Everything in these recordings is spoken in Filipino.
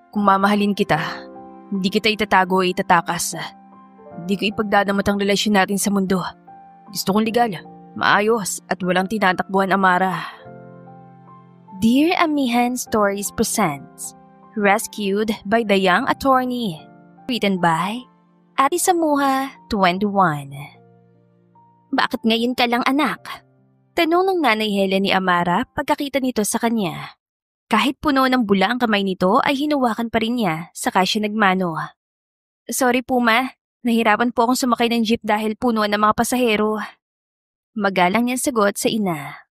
Kung mamahalin kita, hindi kita itatago o itatakas. Hindi ko ipagdadamot ang relasyon natin sa mundo. Gusto kong legal, maayos at walang tinatakbuhan, Amara. Dear Amihan Stories presents Rescued by the Young Attorney. Written by Ate Samuha, 21. Bakit ngayon ka lang, anak? Tanong ng nanay Helen ni Amara pagkakita nito sa kanya. Kahit puno ng bula ang kamay nito ay hinuwakan pa rin niya saka siya nagmano. Sorry po ma, nahirapan po akong sumakay ng jeep dahil puno ng mga pasahero. Magalang niyang sagot sa ina.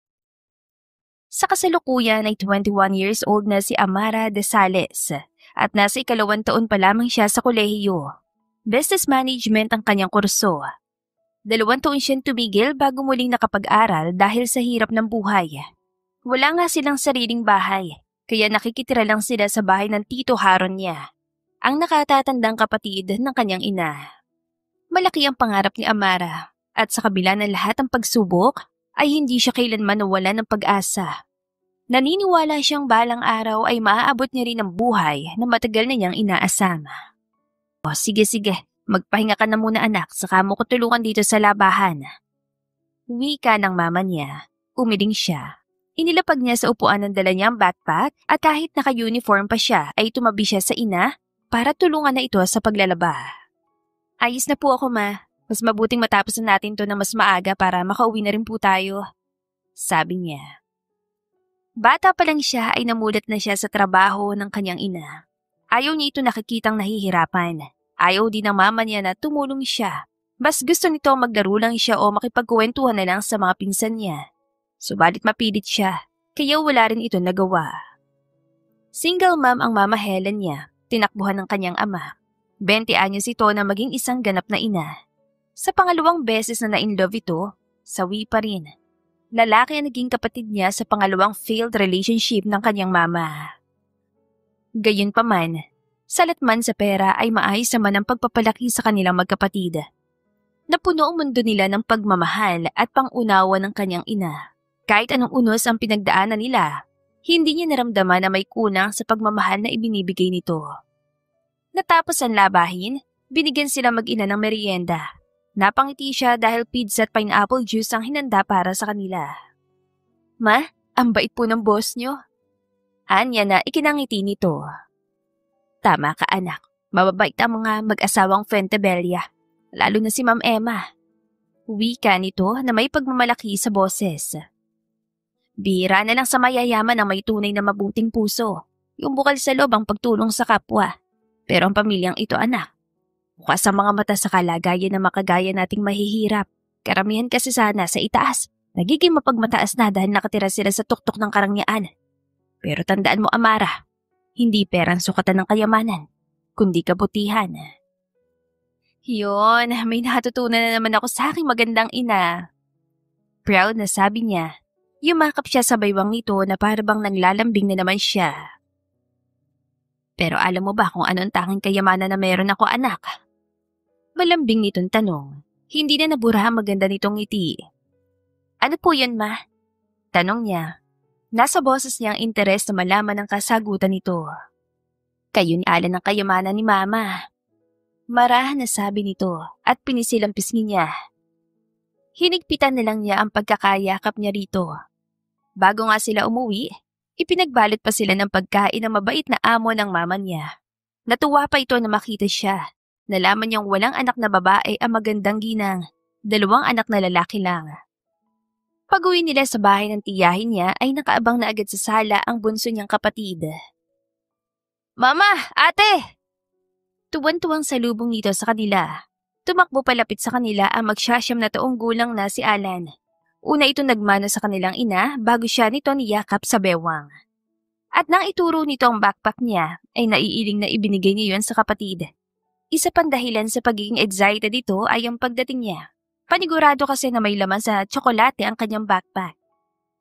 Sa kasalukuyan ay 21 years old na si Amara de Sales at nasa 2 taon pa lamang siya sa kolehiyo. Business Management ang kanyang kurso. 2 taon siyang tumigil bago muling nakapag-aral dahil sa hirap ng buhay. Wala nga silang sariling bahay, kaya nakikitira lang sila sa bahay ng tito Haron niya, ang nakatatandang kapatid ng kanyang ina. Malaki ang pangarap ni Amara at sa kabila ng lahat ng pagsubok ay hindi siya kailanman nawalan ng pag-asa. Naniniwala siyang balang araw ay maaabot niya rin ang buhay na matagal na niyang inaasama. O sige, magpahinga ka na muna anak, saka mo ko tulungan dito sa labahan. Wika ng mama niya, umiling siya. Inilapag niya sa upuan ng dala niyang backpack at kahit naka-uniform pa siya ay tumabi siya sa ina para tulungan na ito sa paglalaba. Ayos na po ako ma, mas mabuting matapos na natin to na mas maaga para makauwi na rin po tayo, sabi niya. Bata pa lang siya ay namulat na siya sa trabaho ng kanyang ina. Ayaw niya ito nakikitang nahihirapan. Ayaw din ng mama niya na tumulong siya. Mas gusto nito maglaro lang siya o makipagkwentuhan na lang sa mga pinsan niya. Subalit mapilit siya, kaya wala rin ito nagawa. Single mom ang mama Helen niya, tinakbuhan ng kanyang ama. 20 anyos ito na maging isang ganap na ina. Sa pangalawang beses na na-inlove ito, sawi pa rin. Lalaki ang naging kapatid niya sa pangalawang failed relationship ng kanyang mama. Gayunpaman, salat man sa pera ay maayos naman ang pagpapalaki sa kanilang magkapatid. Napuno ang mundo nila ng pagmamahal at pangunawa ng kanyang ina. Kahit anong unos ang pinagdaanan nila, hindi niya naramdaman na may kulang sa pagmamahal na ibinibigay nito. Natapos ang labahin, binigyan sila mag-ina ng merienda. Napangiti siya dahil pizza at pineapple juice ang hinanda para sa kanila. Ma, ang bait po ng boss niyo. Anya na ikinangiti nito. Tama ka anak, mababait ang mga mag-asawang Fuentebella, lalo na si Ma'am Emma. Wika nito na may pagmamalaki sa boses. Bira na lang sa mayayaman ang may tunay na mabuting puso, yung bukal sa loob ang pagtulong sa kapwa. Pero ang pamilyang ito anak, mukha sa mga mata sa kalagayan na makagaya nating mahihirap. Karamihan kasi sana sa itaas, nagiging mapagmataas na dahil nakatira sila sa tuktok ng karangyaan. Pero tandaan mo Amara, hindi perang sukatan ng kayamanan, kundi kabutihan. Yun, may natutunan na naman ako sa aking magandang ina. Proud na sabi niya, yumakap siya sa baywang nito na parabang naglalambing na naman siya. Pero alam mo ba kung ano ang tanging kayamanan na meron ako anak? Malambing nitong tanong. Hindi na nabura ang maganda nitong ngiti. Ano po yun, ma? Tanong niya. Nasa boses niya ang interes na malaman ang kasagutan nito. Kayo ni Alan ang kayamanan ni mama. Marahan na sabi nito at pinisil ang pisngi niya. Hinigpitan na lang niya ang pagkakayakap niya rito. Bago nga sila umuwi, ipinagbalot pa sila ng pagkain ng mabait na amo ng mama niya. Natuwa pa ito na makita siya. Nalaman niyang walang anak na babae ang magandang ginang, 2 anak na lalaki lang. Pag-uwi nila sa bahay ng tiyahin niya ay nakaabang na agad sa sala ang bunso niyang kapatid. Mama! Ate! Tuwan-tuwang salubong nito sa kanila. Tumakbo palapit sa kanila ang magsasyam na taong gulang na si Alan. Una ito nagmano sa kanilang ina bago siya nito niyakap sa bewang. At nang ituro nito ang backpack niya ay naiiling na ibinigay niya yun sa kapatid. Isa pang dahilan sa pagiging excited dito ay ang pagdating niya. Panigurado kasi na may laman sa tsokolate ang kanyang backpack.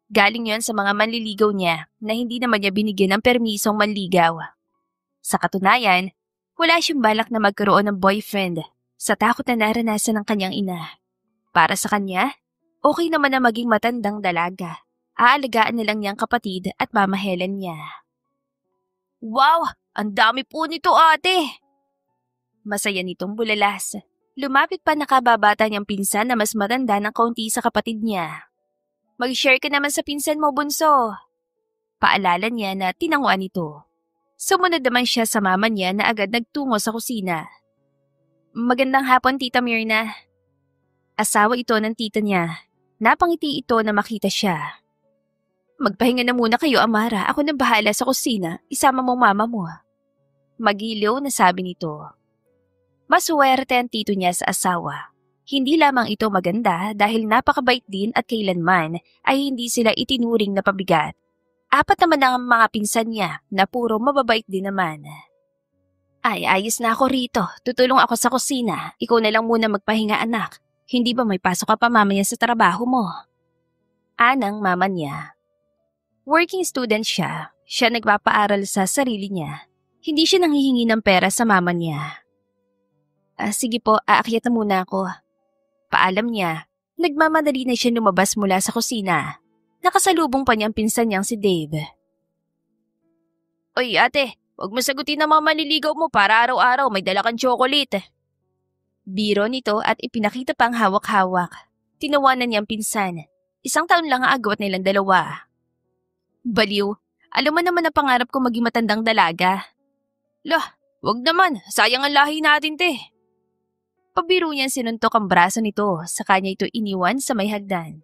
Galing yon sa mga manliligaw niya na hindi naman niya binigyan ng permisong manligaw. Sa katunayan, wala siyang balak na magkaroon ng boyfriend sa takot na naranasan ng kanyang ina. Para sa kanya, okay naman na maging matandang dalaga. Aalagaan na lang niyang kapatid at mama Helen niya. Wow! Ang dami po nito, ate. Masaya nitong bulalas. Lumapit pa nakababata niyang pinsan na mas matanda ng kaunti sa kapatid niya. Mag-share ka naman sa pinsan mo, bunso. Paalala niya na tinanguan ito. Sumunod naman siya sa mama niya na agad nagtungo sa kusina. Magandang hapon, Tita Myrna. Asawa ito ng tita niya. Napangiti ito na makita siya. Magpahinga na muna kayo, Amara. Ako na bahala sa kusina. Isama mo mama mo. Magiliw na sabi nito. Maswerte ang tito niya sa asawa. Hindi lamang ito maganda dahil napakabait din at kailanman ay hindi sila itinuring na pabigat. 4 naman ang mga pinsan niya na puro mababait din naman. Ay, ayos na ako rito. Tutulong ako sa kusina. Ikaw na lang muna magpahinga, anak. Hindi ba may pasok ka pa mamaya sa trabaho mo? Anang mama niya. Working student siya. Siya nagpapaaral sa sarili niya. Hindi siya nanghihingi ng pera sa mama niya. Sige po, aakyat na muna ako. Paalam niya. Nagmamadali na siya lumabas mula sa kusina. Nakasalubong pa niyang pinsan niyang si Dave. Oy, ate, huwag mo sagutin ang mga maliligaw mo para araw-araw may dala kang chocolate. Biro nito at ipinakita pang hawak-hawak. Tinawanan niyang pinsan. 1 taon lang ang agwat nilang dalawa. Baliw, alam mo naman na pangarap ko maging matandang dalaga. Lah, wag naman, sayang ang lahi natin, te. Pabiro niyang sinuntok ang braso nito, sa kanya ito iniwan sa may hagdan.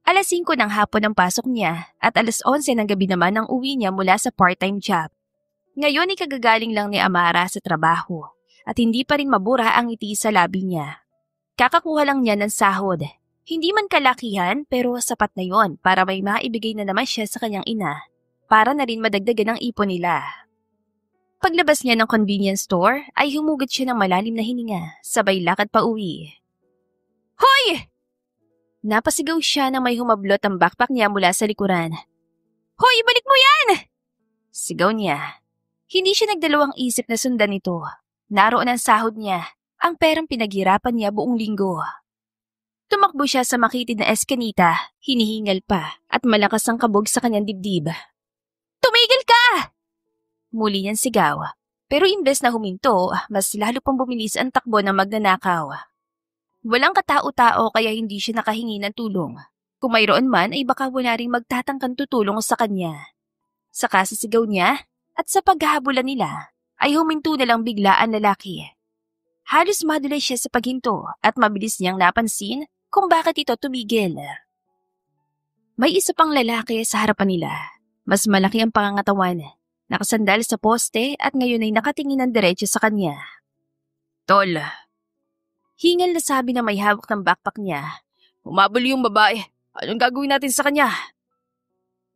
5:00 ng hapon ang pasok niya at 11:00 ng gabi naman ang uwi niya mula sa part-time job. Ngayon ay kagagaling lang ni Amara sa trabaho at hindi pa rin mabura ang ngiti sa labi niya. Kakakuha lang niya ng sahod. Hindi man kalakihan pero sapat na yon para may maibigay na naman siya sa kanyang ina para na rin madagdagan ang ipon nila. Paglabas niya ng convenience store ay humugot siya ng malalim na hininga, sabay lakad pa uwi. Hoy! Napasigaw siya nang may humablot ang backpack niya mula sa likuran. Hoy, ibalik mo yan! Sigaw niya. Hindi siya nagdalawang isip na sundan ito. Naroon ang sahod niya, ang perang pinaghirapan niya buong linggo. Tumakbo siya sa makitid na eskanita, hinihingal pa at malakas ang kabog sa kanyang dibdib. Tumigil ka! Muli niyang sigaw, pero imbes na huminto, mas lalo pang bumilis ang takbo ng magnanakaw. Walang katao-tao kaya hindi siya nakahingi ng tulong. Kung mayroon man ay baka wala ring magtatangkang tutulong sa kanya. Sa kasisigaw niya at sa paghahabulan nila ay huminto na lang bigla ang lalaki. Halos madulas siya sa paghinto at mabilis niyang napansin kung bakit ito tumigil. May isa pang lalaki sa harapan nila. Mas malaki ang pangangatawan. Nakasandal sa poste at ngayon ay nakatingin ng diretso sa kanya. Tol. Hingal na sabi na may hawak ng backpack niya. Umabol yung babae. Anong gagawin natin sa kanya?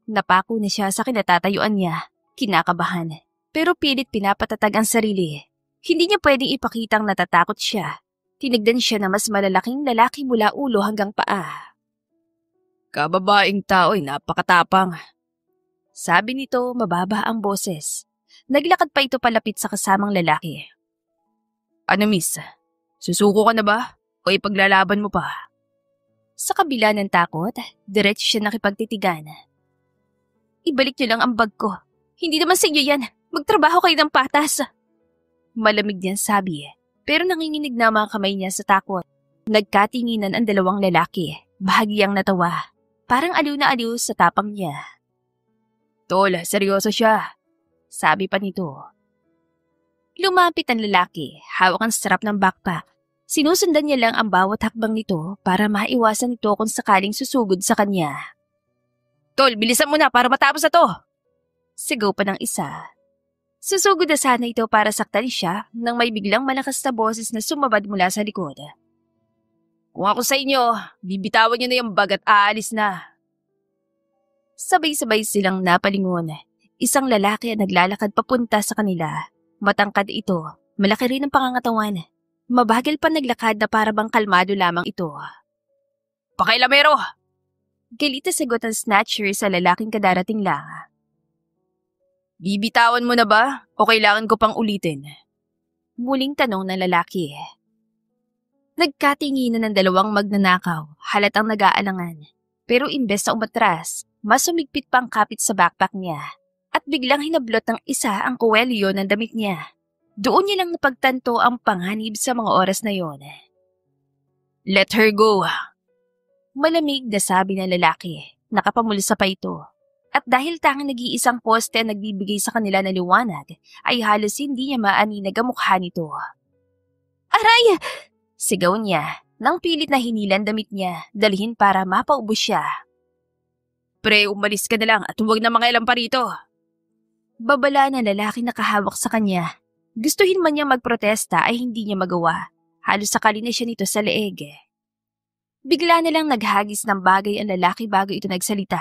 Napako na siya sa kinatatayuan niya. Kinakabahan. Pero pilit pinapatatag ang sarili. Hindi niya pwedeng ipakitang natatakot siya. Tinigdan siya na mas malalaking lalaki mula ulo hanggang paa. Kababaeng tao ay napakatapang. Sabi nito, mababa ang boses. Naglakad pa ito palapit sa kasamang lalaki. Ano, miss? Susuko ka na ba? O ipaglalaban mo pa? Sa kabila ng takot, diretso siya nakipagtitigan. Ibalik niyo lang ang bag ko. Hindi naman sa inyo yan. Magtrabaho kayo ng patas. Malamig niyang sabi, pero nanginginig na mga kamay niya sa takot. Nagkatinginan ang dalawang lalaki. Bahagyang natawa. Parang aliw na aliw sa tapang niya. Tol, seryoso siya. Sabi pa nito. Lumapit ang lalaki, hawak ang strap ng backpack. Sinusundan niya lang ang bawat hakbang nito para maiwasan ito kung sakaling susugod sa kanya. Tol, bilisan mo na para matapos na to! Sigaw pa ng isa. Susugod na sana ito para saktan siya nang may biglang malakas na boses na sumabad mula sa likod. Kung ako sa inyo, bibitawan niyo na yung bag at aalis na. Sabay-sabay silang napalingon. Isang lalaki ang naglalakad papunta sa kanila. Matangkad ito. Malaki rin ang pangangatawan. Mabagal pa naglakad na para bang kalmado lamang ito. Pakailamero! Galit na sagot ang snatcher sa lalaking kadarating lang. Bibitawan mo na ba o kailangan ko pang ulitin? Muling tanong ng lalaki. Nagkatinginan ng dalawang magnanakaw, halatang nag-aalangan. Pero imbes na umatras, mas sumigpit pang kapit sa backpack niya. at biglang hinablot ng isa ang kuwelyo ng damit niya. Doon niya lang napagtanto ang panganib sa mga oras na yon. Let her go. Malamig na sabi ng lalaki. Nakapamulsa pa ito. At dahil tanging nag-iisang poste ang nagbibigay sa kanila ng liwanag, ay halos hindi niya maaninag ang mukha nito. Aray! Sigaw niya nang pilit na hinilan damit niya, dalhin para mapaubos siya. Pre, umalis ka na lang at huwag na mangialam pa rito. Babala ng lalaki nakahawak sa kanya. Gustuhin man niya magprotesta ay hindi niya magawa. Halos sakali na siya nito sa leeg. Bigla na lang naghagis ng bagay ang lalaki bago ito nagsalita.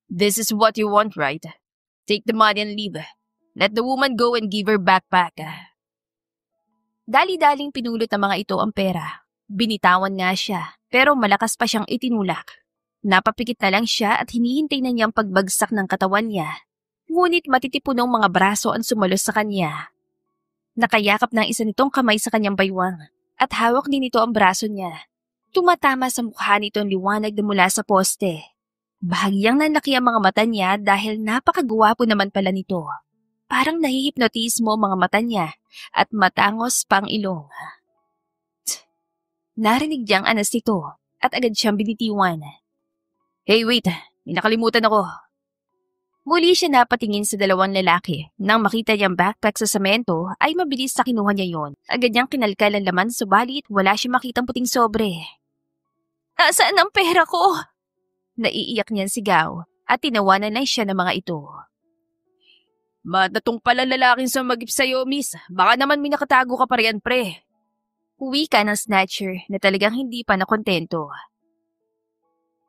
This is what you want, right? Take the money and leave. Let the woman go and give her backpack. Dali-daling pinulot ng mga ito ang pera. Binitawan nga siya, pero malakas pa siyang itinulak. Napapikit na lang siya at hinihintay na niyang pagbagsak ng katawan niya. Ngunit matitipunong mga braso ang sumalos sa kanya. Nakayakap ng isa nitong kamay sa kanyang baywang at hawak din ito ang braso niya. Tumatama sa mukha nito ang liwanag na mula sa poste. Bahagyang nanlaki ang mga mata niya dahil napakagwapo naman pala nito. Parang nahihipnotismo ang mga mata niya at matangos pang ilong. Narinig niyang anas nito at agad siyang binitiwan. Hey, wait! May nakalimutan ako. Muli siya napatingin sa dalawang lalaki. Nang makita niyang backpack sa semento, ay mabilis na kinuha niya yon. Agad niyang kinalkal ang laman subalit wala siya makitang puting sobre. Nasaan ang pera ko? Naiiyak niyang sigaw at tinawanan lang siya ng mga ito. Matatong pala lalaking sumagip sa'yo, miss. Baka naman may nakatago ka pa riyan, pre. Uwi ka ng snatcher na talagang hindi pa nakontento.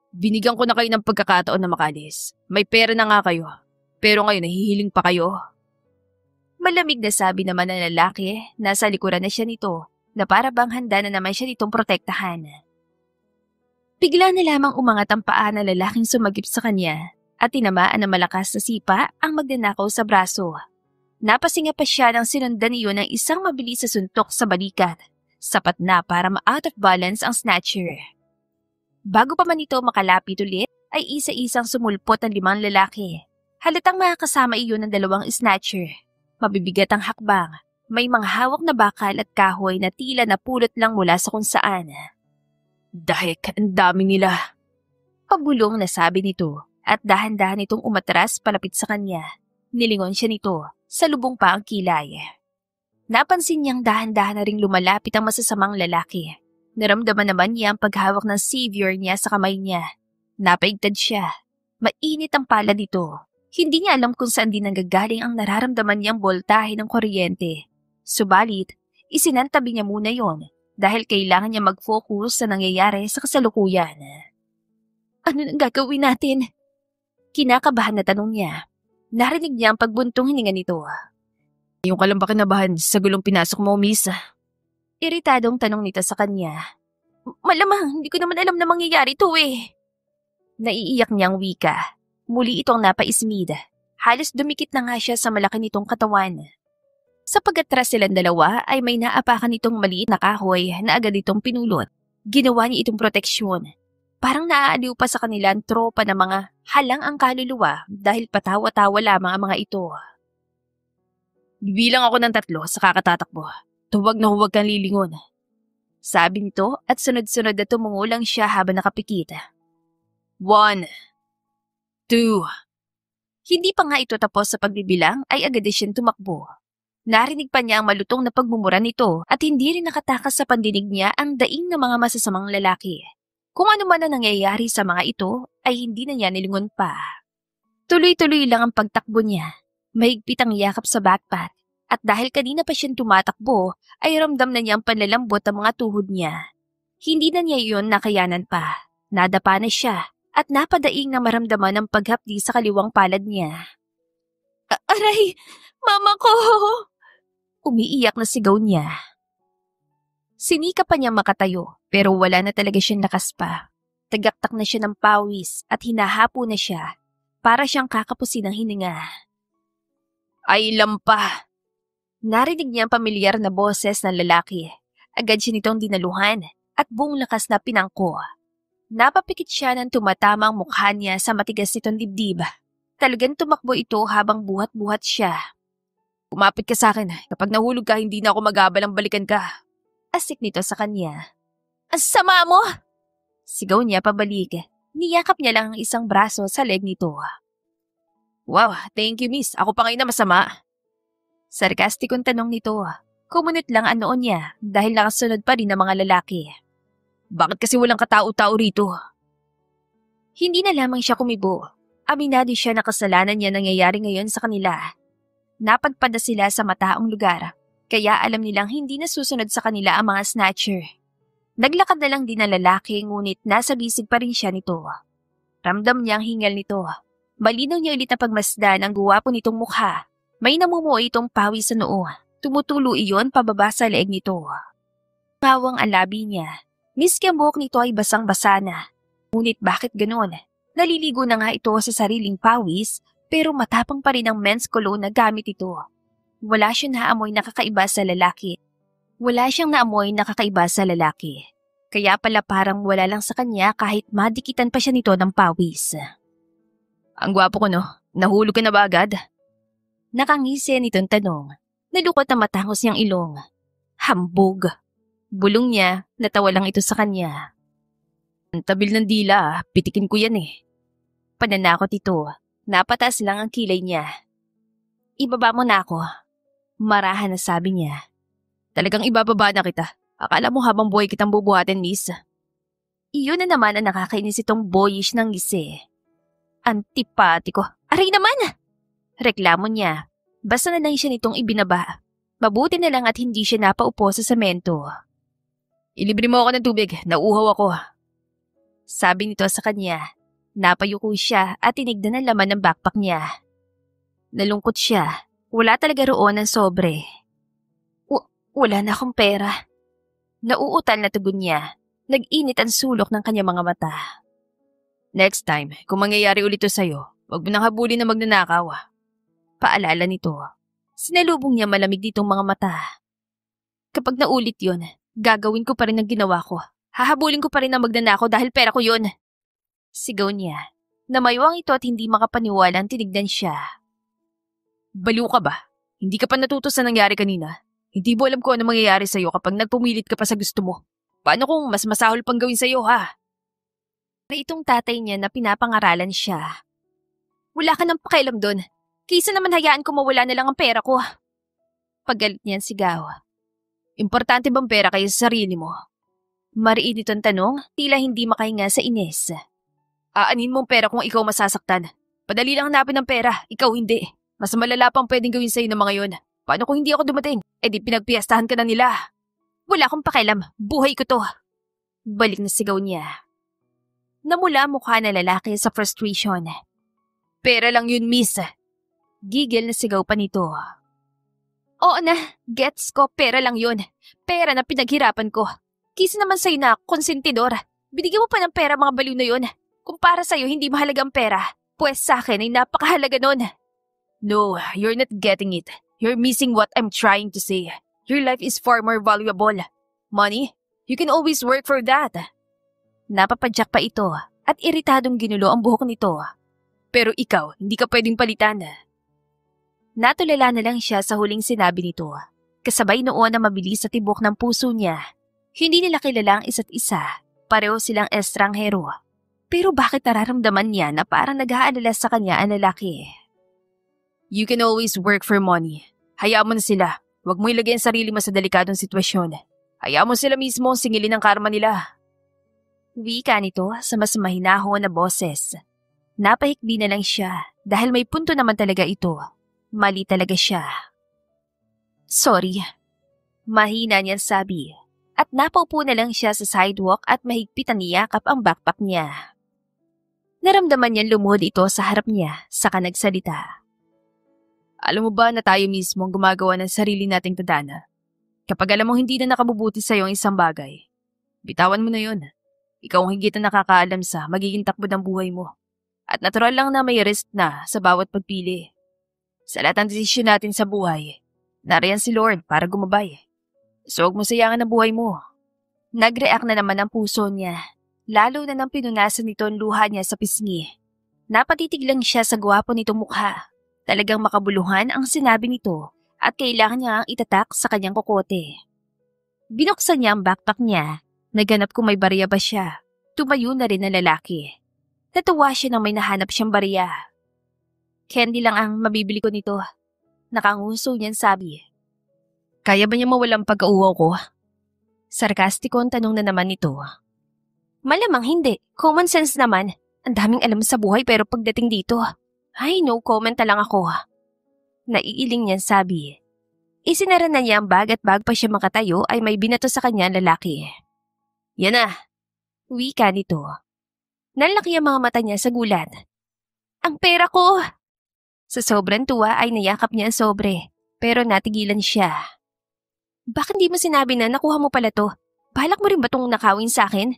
Binigyan ko na kayo ng pagkakataon na makalis. May pera na nga kayo. Pero ngayon nahihiling pa kayo. Malamig na sabi naman ng lalaki, nasa likuran na siya nito, na para bang handa na naman siya nitong protektahan. Bigla na lamang umangat ang paa ng lalaking sumagip sa kanya at tinamaan ng malakas na sipa ang magnanakaw sa braso. Napasinga pa siya nang sinundan niyo ng isang mabilis na suntok sa balikat, sapat na para ma-out of balance ang snatcher. Bago pa man ito makalapit ulit, ay isa-isang sumulpot ang 5 lalaki. Halatang makakasama iyon ng 2 snatcher. Mabibigat ang hakbang, may mga hawak na bakal at kahoy na tila napulot lang mula sa kung saan. Dahek, ang dami nila. Pabulong na sabi nito at dahan-dahan itong umatras palapit sa kanya. Nilingon siya nito, salubong pa ang kilay. Napansin niyang dahan-dahan na ring lumalapit ang masasamang lalaki. Naramdaman naman niya ang paghawak ng savior niya sa kamay niya. Napaigtad siya. Mainit ang pala nito. Hindi niya alam kung saan din nanggagaling ang nararamdaman niyang boltahe ng kuryente. Subalit, isinantabi niya muna yon dahil kailangan niya mag-focus sa nangyayari sa kasalukuyan. Ano nang gagawin natin? Kinakabahan na tanong niya. Narinig niya ang pagbuntong hininga nito. Yung ka lang ba kinabahan sa gulong pinasok mo, miss? Iritadong tanong nito sa kanya. Malamang, hindi ko naman alam na mangyayari ito eh. Naiiyak niyang wika. Muli itong napaismid. Halos dumikit na nga siya sa malaki nitong katawan. Sa pag-atras silang dalawa ay may naapakan itong maliit na kahoy na agad itong pinulot. Ginawa niya itong proteksyon. Parang naaaliw pa sa kanila ang tropa ng mga halang ang kaluluwa dahil patawa-tawa lamang ang mga ito. Bilang ako ng 3 sa kakatatakbo. Huwag na huwag kang lilingon. Sabi nito at sunod-sunod na tumungulang siya habang nakapikit. 1, 2. Hindi pa nga ito tapos sa pagbibilang ay agad siyang tumakbo. Narinig pa niya ang malutong na pagmumura nito at hindi rin nakatakas sa pandinig niya ang daing ng mga masasamang lalaki. Kung ano man ang nangyayari sa mga ito ay hindi na niya nilingon pa. Tuloy-tuloy lang ang pagtakbo niya. Mahigpit ang yakap sa backpack. At dahil kanina pa siyang tumatakbo, ay ramdam na niya ang panlalambot ang mga tuhod niya. Hindi na niya iyon nakayanan pa. Nadapa na siya at napadaing na maramdaman ang paghapdi sa kaliwang palad niya. Aray! Mama ko! Umiiyak na sigaw niya. Sinika pa niya makatayo pero wala na talaga siyang lakas pa. Tagaktak na siya ng pawis at hinahapo na siya para siyang kakapusin ng hininga. Ay lampa! Narinig niya ang pamilyar na boses ng lalaki. Agad siya nitong dinaluhan at buong lakas na pinangko. Napapikit siya nang tumatama ang mukha niya sa matigas nitong dibdib. Talagang tumakbo ito habang buhat-buhat siya. Kumapit ka sa akin. Kapag nahulog ka, hindi na ako magabalang balikan ka. Asik nito sa kanya. Ang sama mo! Sigaw niya pabalik. Niyakap niya lang ang isang braso sa leg nito. Wow, thank you miss. Ako pa ngayon na masama. Sarkastikong tanong nito. Kumunot lang ang noon niya dahil nakasunod pa rin ng mga lalaki. Bakit kasi walang katao-tao rito? Hindi na lamang siya kumibo. Aminado siya na kasalanan niya nangyayari ngayon sa kanila. Napagpada sila sa mataong lugar, kaya alam nilang hindi na susunod sa kanila ang mga snatcher. Naglakad na lang din ang lalaki ngunit nasa bisig pa rin siya nito. Ramdam niya ang hingal nito. Malinaw niya ulit na pagmasdan ang guwapo nitong mukha. May namumuo itong pawis sa noo. Tumutulo iyon pababa sa leeg nito. Mawang ang labi niya. Miski ang buhok nito ay basang-basa na. Ngunit bakit ganoon? Naliligo na nga ito sa sariling pawis pero matapang pa rin ang men's cologne na gamit ito. Wala siyang naamoy na kakaiba sa lalaki. Kaya pala parang wala lang sa kanya kahit madikitan pa siya nito ng pawis. Ang gwapo ko no? Nahulog ka na ba agad? Nakangisi nitong tanong. Nalukot na matangos niyang ilong. Hambog. Bulong niya, natawa lang ito sa kanya. Ang tabil ng dila, pitikin ko yan eh. Pananakot ito. Napataas lang ang kilay niya. Ibaba mo na ako. Marahan na sabi niya. Talagang ibababa na kita. Akala mo habang buhay kitang bubuhatin, miss. Iyon na naman ang nakakainis itong boyish ng ngisi. Antipatiko. Aray naman! Reklamo niya. Basta na lang siya nitong ibinaba. Mabuti na lang at hindi siya napaupo sa semento. Ilibre mo ako ng tubig. Nauuhaw ako. Sabi nito sa kanya. Napayuko siya at tinignan ang laman ng backpack niya. Nalungkot siya. Wala talaga roon ng sobre. Wala na akong pera. Nauutal na tugon niya. Nag-init ang sulok ng kanyang mga mata. Next time, kung mangyayari ulit ito sa'yo, wag mo nang habulin na magnanakaw. Paalala nito. Sinalubong niya malamig ditong mga mata. Kapag naulit yon, gagawin ko pa rin ang ginawa ko. Hahabulin ko pa rin ang magnanakaw dahil pera ko yon. Sigaw niya. Namayuang ito at hindi makapaniwalang tinignan siya. Baliw ka ba? Hindi ka pa natuto sa nangyari kanina. Hindi mo alam kung ano mangyayari sa'yo kapag nagpumilit ka pa sa gusto mo. Paano kung mas masahol pang gawin sa'yo, ha? Itong tatay niya na pinapangaralan siya. Wala ka nang pakialam doon. Kaysa naman hayaan ko mawala na lang ang pera ko. Paggalit niyan sigaw. Importante bang pera kayo sa sarili mo? Mariin itong tanong, tila hindi makahinga sa inis. Aanin mong pera kung ikaw masasaktan. Padali lang hanapin ng pera, ikaw hindi. Mas malala pang pwedeng gawin sa'yo ng mga yon. Paano kung hindi ako dumating? Eh di pinagpiyastahan ka na nila. Wala akong pakialam, buhay ko to. Balik na sigaw niya. Namula mukha na lalaki sa frustration. Pera lang yun, miss. Gigil na sigaw pa nito. Oo na, gets ko, pera lang yun. Pera na pinaghirapan ko. Kisa naman sa'yo na konsentidor. Binigyan mo pa ng pera mga baliw na yun. Kung para sa'yo hindi mahalagang pera, pues sa akin ay napakahalaga nun. No, you're not getting it. You're missing what I'm trying to say. Your life is far more valuable. Money? You can always work for that. Napapadyak pa ito at iritadong ginulo ang buhok nito. Pero ikaw, hindi ka pwedeng palitan. Natulala na lang siya sa huling sinabi nito. Kasabay noon na mabilis sa tibok ng puso niya. Hindi nila kilala ang isa't isa. Pareho silang estranghero. Pero bakit nararamdaman niya na parang nag-aalala sa kanya ang lalaki? You can always work for money. Hayaan mo na sila. Huwag mo ilagay ang sarili mo sa delikadong sitwasyon. Hayaan mo sila mismo ang singilin ang karma nila. Wika nito sa mas mahinaho na boses. Napahikbi na lang siya dahil may punto naman talaga ito. Mali talaga siya. Sorry. Mahina niyan sabi. At napaupo na lang siya sa sidewalk at mahigpit ang niyakap ang backpack niya. Naramdaman niyan lumuhod ito sa harap niya saka nagsalita. Alam mo ba na tayo mismo ang gumagawa ng sarili nating tadhana? Kapag alam mong hindi na nakabubuti sa'yo ang isang bagay, bitawan mo na yun. Ikaw ang higit na nakakaalam sa magiging takbo ng buhay mo. At natural lang na may risk na sa bawat pagpili. Sa lahat ng desisyon natin sa buhay, nariyan si Lord para gumabay. So huwag mo sayangan ang buhay mo. Nag-react na naman ang puso niya. Lalo na nang pinunasan nito ang luha niya sa pisngi. Napatitig lang siya sa gwapo nitong mukha. Talagang makabuluhan ang sinabi nito at kailangan niya ang itatak sa kanyang kokote. Binuksan niya ang backpack niya. Naganap kung may barya ba siya. Tumayo na rin ang lalaki. Natuwa siya nang may nahanap siyang barya. Candy lang ang mabibili ko nito. Nakanguso niyan sabi. Kaya ba niya mawalang pag-auwaw ko? Sarkastiko ang tanong na naman nito. Malamang hindi. Common sense naman. Ang daming alam sa buhay pero pagdating dito, ay no comment na lang ako. Naiiling niyan sabi. Isinara na niya ang bag at bago pa siya makatayo ay may binato sa kanya ang lalaki. Yan na. Wika nito. Nalaki ang mga mata niya sa gulat. Ang pera ko! Sa sobrang tuwa ay nayakap niya ang sobre, pero natigilan siya. Bakit di mo sinabi na nakuha mo pala to? Balak mo rin ba tong nakawin sa akin?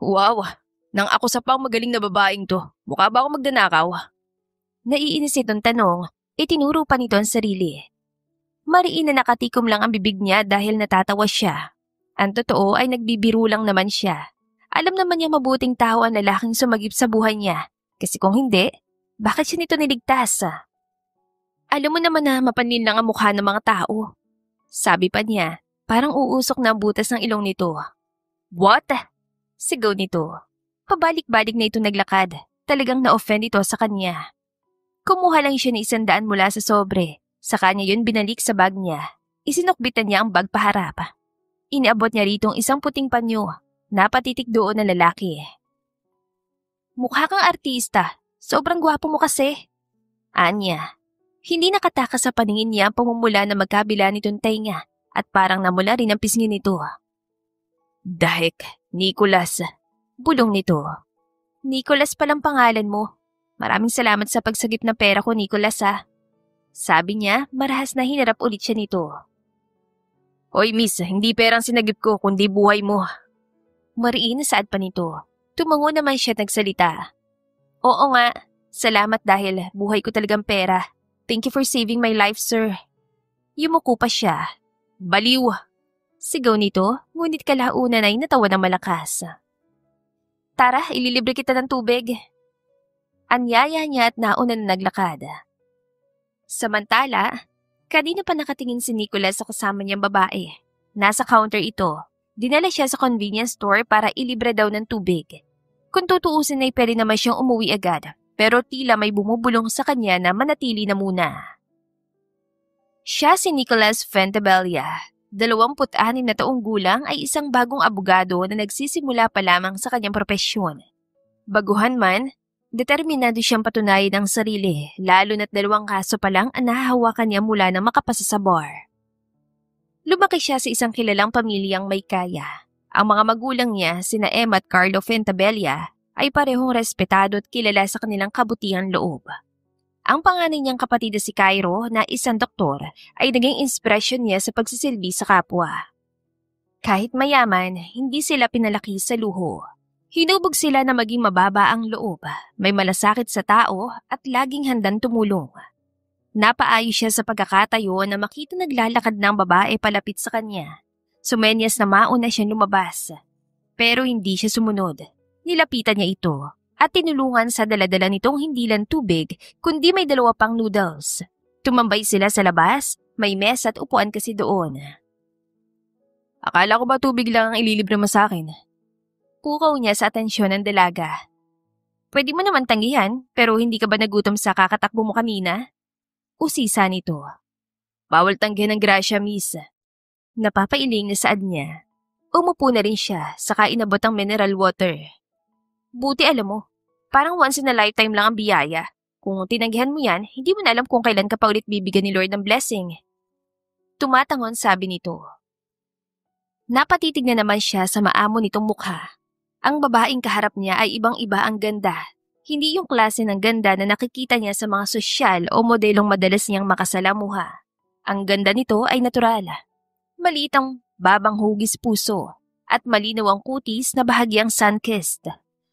Wow! Nang ako sa pang magaling na babaeng to, mukha ba ako magdanakaw? Naiinis itong tanong, itinuro pa nito ang sarili. Mariin na nakatikom lang ang bibig niya dahil natatawa siya. Ang totoo ay nagbibiro lang naman siya. Alam naman niya mabuting tao ang lalaking sumagip sa buhay niya. Kasi kung hindi, bakit siya nito niligtas? Alam mo naman na mapanlin lang ang mukha ng mga tao. Sabi pa niya, parang uusok na ang butas ng ilong nito. What? Sigaw nito. Pabalik-balik na ito naglakad. Talagang na-offend ito sa kanya. Kumuha lang siya ng 100 mula sa sobre. Sa kanya yun binalik sa bag niya. Isinukbitan niya ang bag paharap. Iniabot niya rito ang isang puting panyo. Napatitik doon ng lalaki. Mukha kang artista. Sobrang gwapo mo kasi. Anya. Hindi nakatakas sa paningin niya ang pamumula na magkabila nitong tainga at parang namula rin ang pisngi nito. Dahek, Nicholas. Bulong nito. Nicholas palang pangalan mo. Maraming salamat sa pagsagip ng pera ko, Nicholas ha. Sabi niya, marahas na hinarap ulit siya nito. Hoy miss, hindi perang sinagip ko kundi buhay mo. Mariin na saad pa nito. Tumango naman siya at nagsalita. Oo nga, salamat dahil buhay ko talagang pera. Thank you for saving my life, sir. Yumuko pa siya. Baliw! Sigaw nito, ngunit kalaunan ay natawa ng malakas. Tara, ililibre kita ng tubig. Anyaya niya at nauna na naglakad. Samantala, kanina pa nakatingin si Nicholas sa kasama niyang babae. Nasa counter ito. Dinala siya sa convenience store para ilibre daw ng tubig. Kung tutuusin ay pwede naman siyang umuwi agad, pero tila may bumubulong sa kanya na manatili na muna. Siya si Nicholas Fentebella. 26 na taong gulang ay isang bagong abogado na nagsisimula pa lamang sa kanyang propesyon. Baguhan man, determinado siyang patunayan ang sarili, lalo na't 2 kaso pa lang ang nahahawakan niya mula nang makapasa sa bar. Lumaki siya sa isang kilalang pamilyang may kaya. Ang mga magulang niya, sina Emma at Carlo Fentebella, ay parehong respetado at kilala sa kanilang kabutihang loob. Ang panganay niyang kapatid na si Cairo na isang doktor ay naging inspirasyon niya sa pagsisilbi sa kapwa. Kahit mayaman, hindi sila pinalaki sa luho. Hinubog sila na maging mababa ang loob, may malasakit sa tao at laging handang tumulong. Napaayos siya sa pagkakatayo na makita naglalakad ng babae palapit sa kanya. Sumenyas na mauna siyang lumabas. Pero hindi siya sumunod. Nilapitan niya ito at tinulungan sa daladala nitong hindi lang tubig kundi may 2 pang noodles. Tumambay sila sa labas, may mesa at upuan kasi doon. Akala ko ba tubig lang ang ililibre mo sa akin? Pukaw niya sa atensyon ng dalaga. Pwede mo naman tanggihan pero hindi ka ba nagutom sa kakatakbo mo kanina? Usisa nito. Bawal tanggihan ng grasya, miss. Napapailing na saad niya. Umupo na rin siya saka inabot ang mineral water. Buti alam mo, parang once in a lifetime lang ang biyaya. Kung tinanggihan mo yan, hindi mo na alam kung kailan ka pa ulit bibigyan ni Lord ng blessing. Tumatangon sabi nito. Napatitig na naman siya sa maamo nitong mukha. Ang babaeng kaharap niya ay ibang-iba ang ganda. Hindi yung klase ng ganda na nakikita niya sa mga sosyal o modelong madalas niyang makasalamuha. Ang ganda nito ay natural. Maliit ang babang hugis puso at malinaw ang kutis na bahagyang sun-kissed.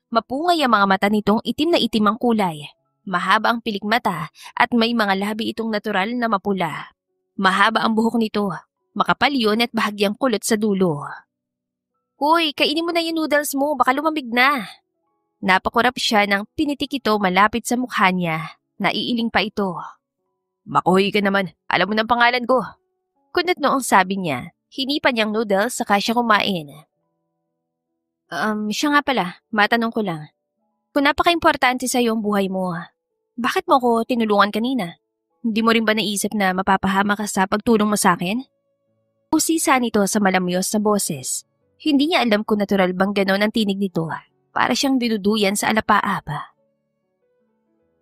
Mapungay ang mga mata nitong itim na itim ang kulay. Mahaba ang pilik mata at may mga labi itong natural na mapula. Mahaba ang buhok nito. Makapal yun at bahagyang kulot sa dulo. Hoy, kainin mo na yung noodles mo, baka lumamig na. Napakurap siya nang pinitik ito malapit sa mukha niya. Naiiling pa ito. Makuhoy ka naman. Alam mo ng pangalan ko. Kunot noong sabi niya, hinipan niyang noodles saka siya kumain. Siya nga pala, matanong ko lang. Kung napaka-importante sa'yo ang buhay mo, bakit mo ako tinulungan kanina? Hindi mo rin ba naisip na mapapahama ka sa pagtulong mo sa akin? Usisa nito sa malamyos na boses. Hindi niya alam kung natural bang gano'n ang tinig nito. Para siyang dinuduyan sa alapaaba.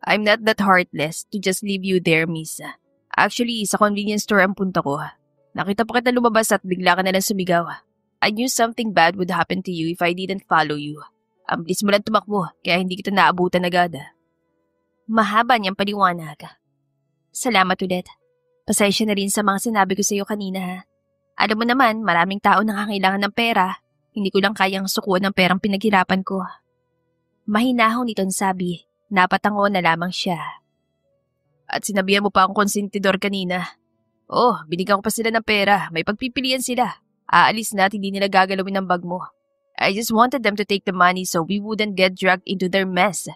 I'm not that heartless to just leave you there, miss. Actually, sa convenience store ang punta ko. Nakita pa kita lumabas at bigla ka nalang sumigaw. I knew something bad would happen to you if I didn't follow you. Ang bilis mo lang tumakbo, kaya hindi kita naabutan agad. Mahaba niyang paliwanag. Salamat ulit. Pasensya na rin sa mga sinabi ko sa iyo kanina. Alam mo naman, maraming tao nangangailangan ng pera. Hindi ko lang kayang sukuan ng perang pinaghirapan ko. Mahinahon nitong sabi. Napatango na lamang siya. At sinabihan mo pa akong konsentidor kanina. Oh, binigyan ko pa sila ng pera. May pagpipilian sila. Aalis na at hindi nila gagalawin ang bag mo. I just wanted them to take the money so we wouldn't get dragged into their mess.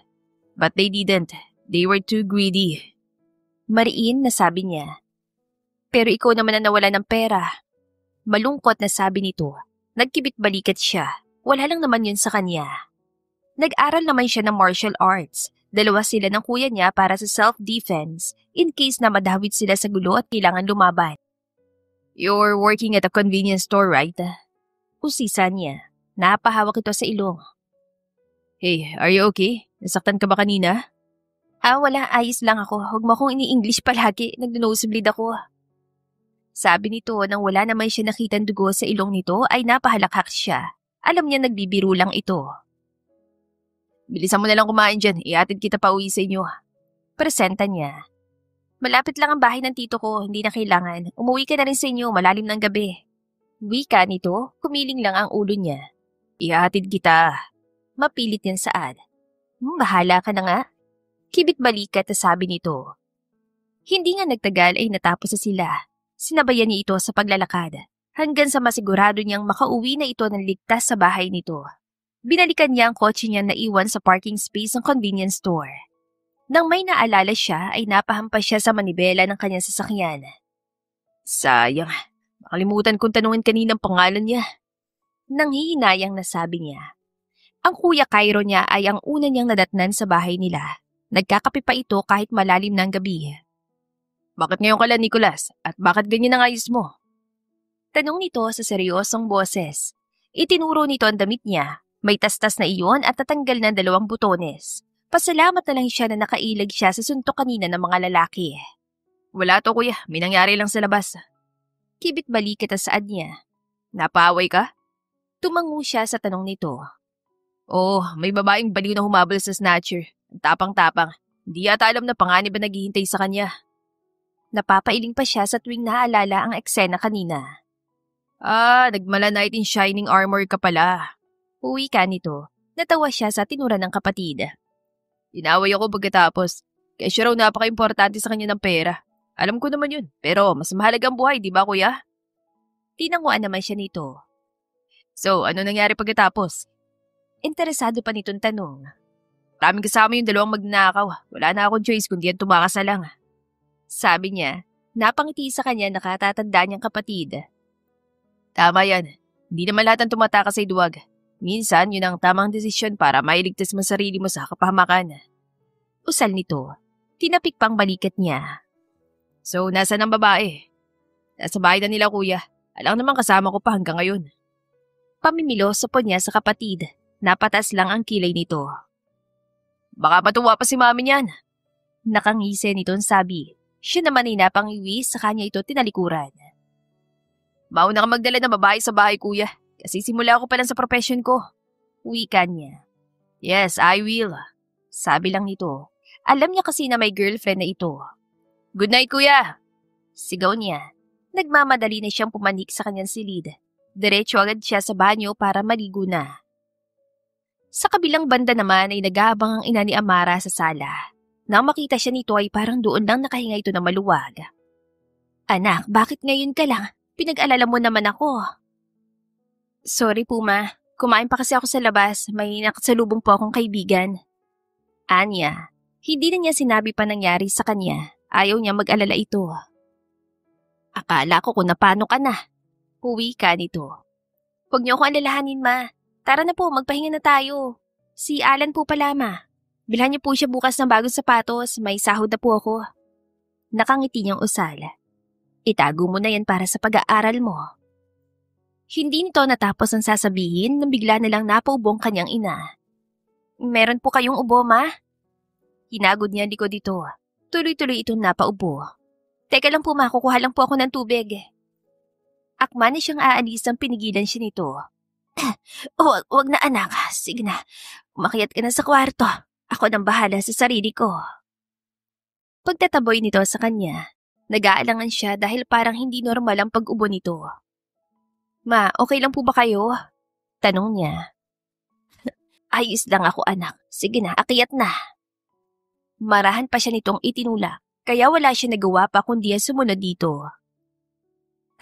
But they didn't. They were too greedy. Mariin na sabi niya. Pero ikaw naman ang nawala ng pera. Malungkot na sabi nito. Nagkibit-balikat siya. Wala lang naman yun sa kanya. Nag-aral naman siya ng martial arts. 2 sila ng kuya niya para sa self-defense in case na madawit sila sa gulo at kailangan lumaban. You're working at a convenience store, right? Usisa niya. Napahawak ito sa ilong. Hey, are you okay? Nasaktan ka ba kanina? Wala. Ayos lang ako. Huwag mo akong ini-English palagi. Nag-nosebleed ako. Sabi nito nang wala naman siya nakitang dugo sa ilong nito ay napahalakhak siya. Alam niya nagbibiro lang ito. Bilisan mo na lang kumain dyan. Iatid kita pa uwi sa inyo. Presenta niya. Malapit lang ang bahay ng tito ko. Hindi na kailangan. Umuwi ka na rin sa inyo. Malalim ng gabi. Wika nito. Kumiling lang ang ulo niya. Iatid kita. Mapilit niyang saad. Bahala ka na nga. Kibit-balikat na sabi nito. Hindi nga nagtagal ay natapos na sila. Sinabayan niya ito sa paglalakad hanggang sa masigurado niyang makauwi na ito ng ligtas sa bahay nito. Binalikan niya ang kotse niya na iwan sa parking space ng convenience store. Nang may naalala siya ay napahampas siya sa manibela ng kanyang sasakyan. Sayang, makalimutan kong tanungin kanina ang pangalan niya. Nanghihinayang nasabi niya. Ang kuya Cairo niya ay ang una niyang nadatnan sa bahay nila. Nagkakape pa ito kahit malalim ng gabi. Bakit ngayon ka lang, Nicholas? At bakit ganyan ang ayos mo? Tanong nito sa seryosong boses. Itinuro nito ang damit niya. May tastas na iyon at tatanggal ng 2 butones. Pasalamat na lang siya na nakailag siya sa suntok kanina ng mga lalaki. Wala to kuya, may nangyari lang sa labas. Kibit-balikat ang saad niya. Napaaway ka? Tumango siya sa tanong nito. Oh, may babaeng baliw na humabol sa snatcher. Ang tapang-tapang. Hindi yata alam na panganib ba naghihintay sa kanya. Napapailing pa siya sa tuwing naaalala ang eksena kanina. Nagmala knight in shining armor ka pala. Uwi ka nito. Natawa siya sa tinura ng kapatid. Inaway ako pagkatapos. Kaya siya raw napaka-importante sa kanya ng pera. Alam ko naman yun, pero mas mahalaga ang buhay, di ba kuya? Tinanguan naman siya nito. So, ano nangyari pagkatapos? Interesado pa nitong tanong. Maraming kasama yung 2 magnanakaw. Wala na akong choice kundi yan tumakas na lang. Sabi niya, napangiti sa kanya nakatatanda niyang kapatid. Tama yan. Hindi naman lahat ng tumatakas ay duwag. Minsan, yun ang tamang desisyon para mailigtas mo sarili mo sa kapahamakan. Usal nito. Tinapik pang balikat niya. So, nasaan ang babae? Nasa bahay na nila kuya. Alang naman kasama ko pa hanggang ngayon. Pamimiloso po niya sa kapatid. Napatas lang ang kilay nito. Baka matuwa pa si mami niyan. Nakangise nitong sabi. Siya naman ay napangiwi sa kanya ito tinalikuran. Mauna ka magdala ng babae sa bahay kuya. Kasi simula ako pa lang sa profession ko. Wika niya. Yes, I will. Sabi lang nito. Alam niya kasi na may girlfriend na ito. Good night kuya. Sigaw niya. Nagmamadali na siyang pumanik sa kanyang silid. Diretso agad siya sa banyo para maligo na. Sa kabilang banda naman ay nag-aabang ang ina ni Amara sa sala. Nang makita siya nito ay parang doon lang nakahinga ito na maluwag. Anak, bakit ngayon ka lang? Pinag-alala mo naman ako. Sorry po ma, Kumain pa kasi ako sa labas, may nakasalubong po akong kaibigan. Anya, hindi na niya sinabi pa nangyari sa kanya. Ayaw niya mag-alala ito. Akala ko kung napano ka na. Huwi ka nito. Huwag niyo akong alalahanin, ma. Tara na po, magpahinga na tayo. Si Alan po pala, ma. Bilhan niyo po siya bukas ng bagong sapatos, may sahod na po ako. Nakangiti niyang usal. Itago mo na yan para sa pag-aaral mo. Hindi nito natapos ang sasabihin nang bigla na lang napaubong kanyang ina. Meron po kayong ubo, ma? Hinagod niya likod dito. Tuloy-tuloy itong napaubo. Teka lang po, ma, kukuha lang po ako ng tubig. Akma na siyang aalis nang pinigilan siya nito. Wag na anak, sige na. Umakyat ka na sa kwarto. Ako nang bahala sa sarili ko. Pagtataboy nito sa kanya, nag-aalangan siya dahil parang hindi normal ang pag-ubo nito. Ma, okay lang po ba kayo? Tanong niya. Ayos lang ako, anak. Sige na, akyat na. Marahan pa siya nitong itinulak, kaya wala siya nagawa pa kundi sumunod dito.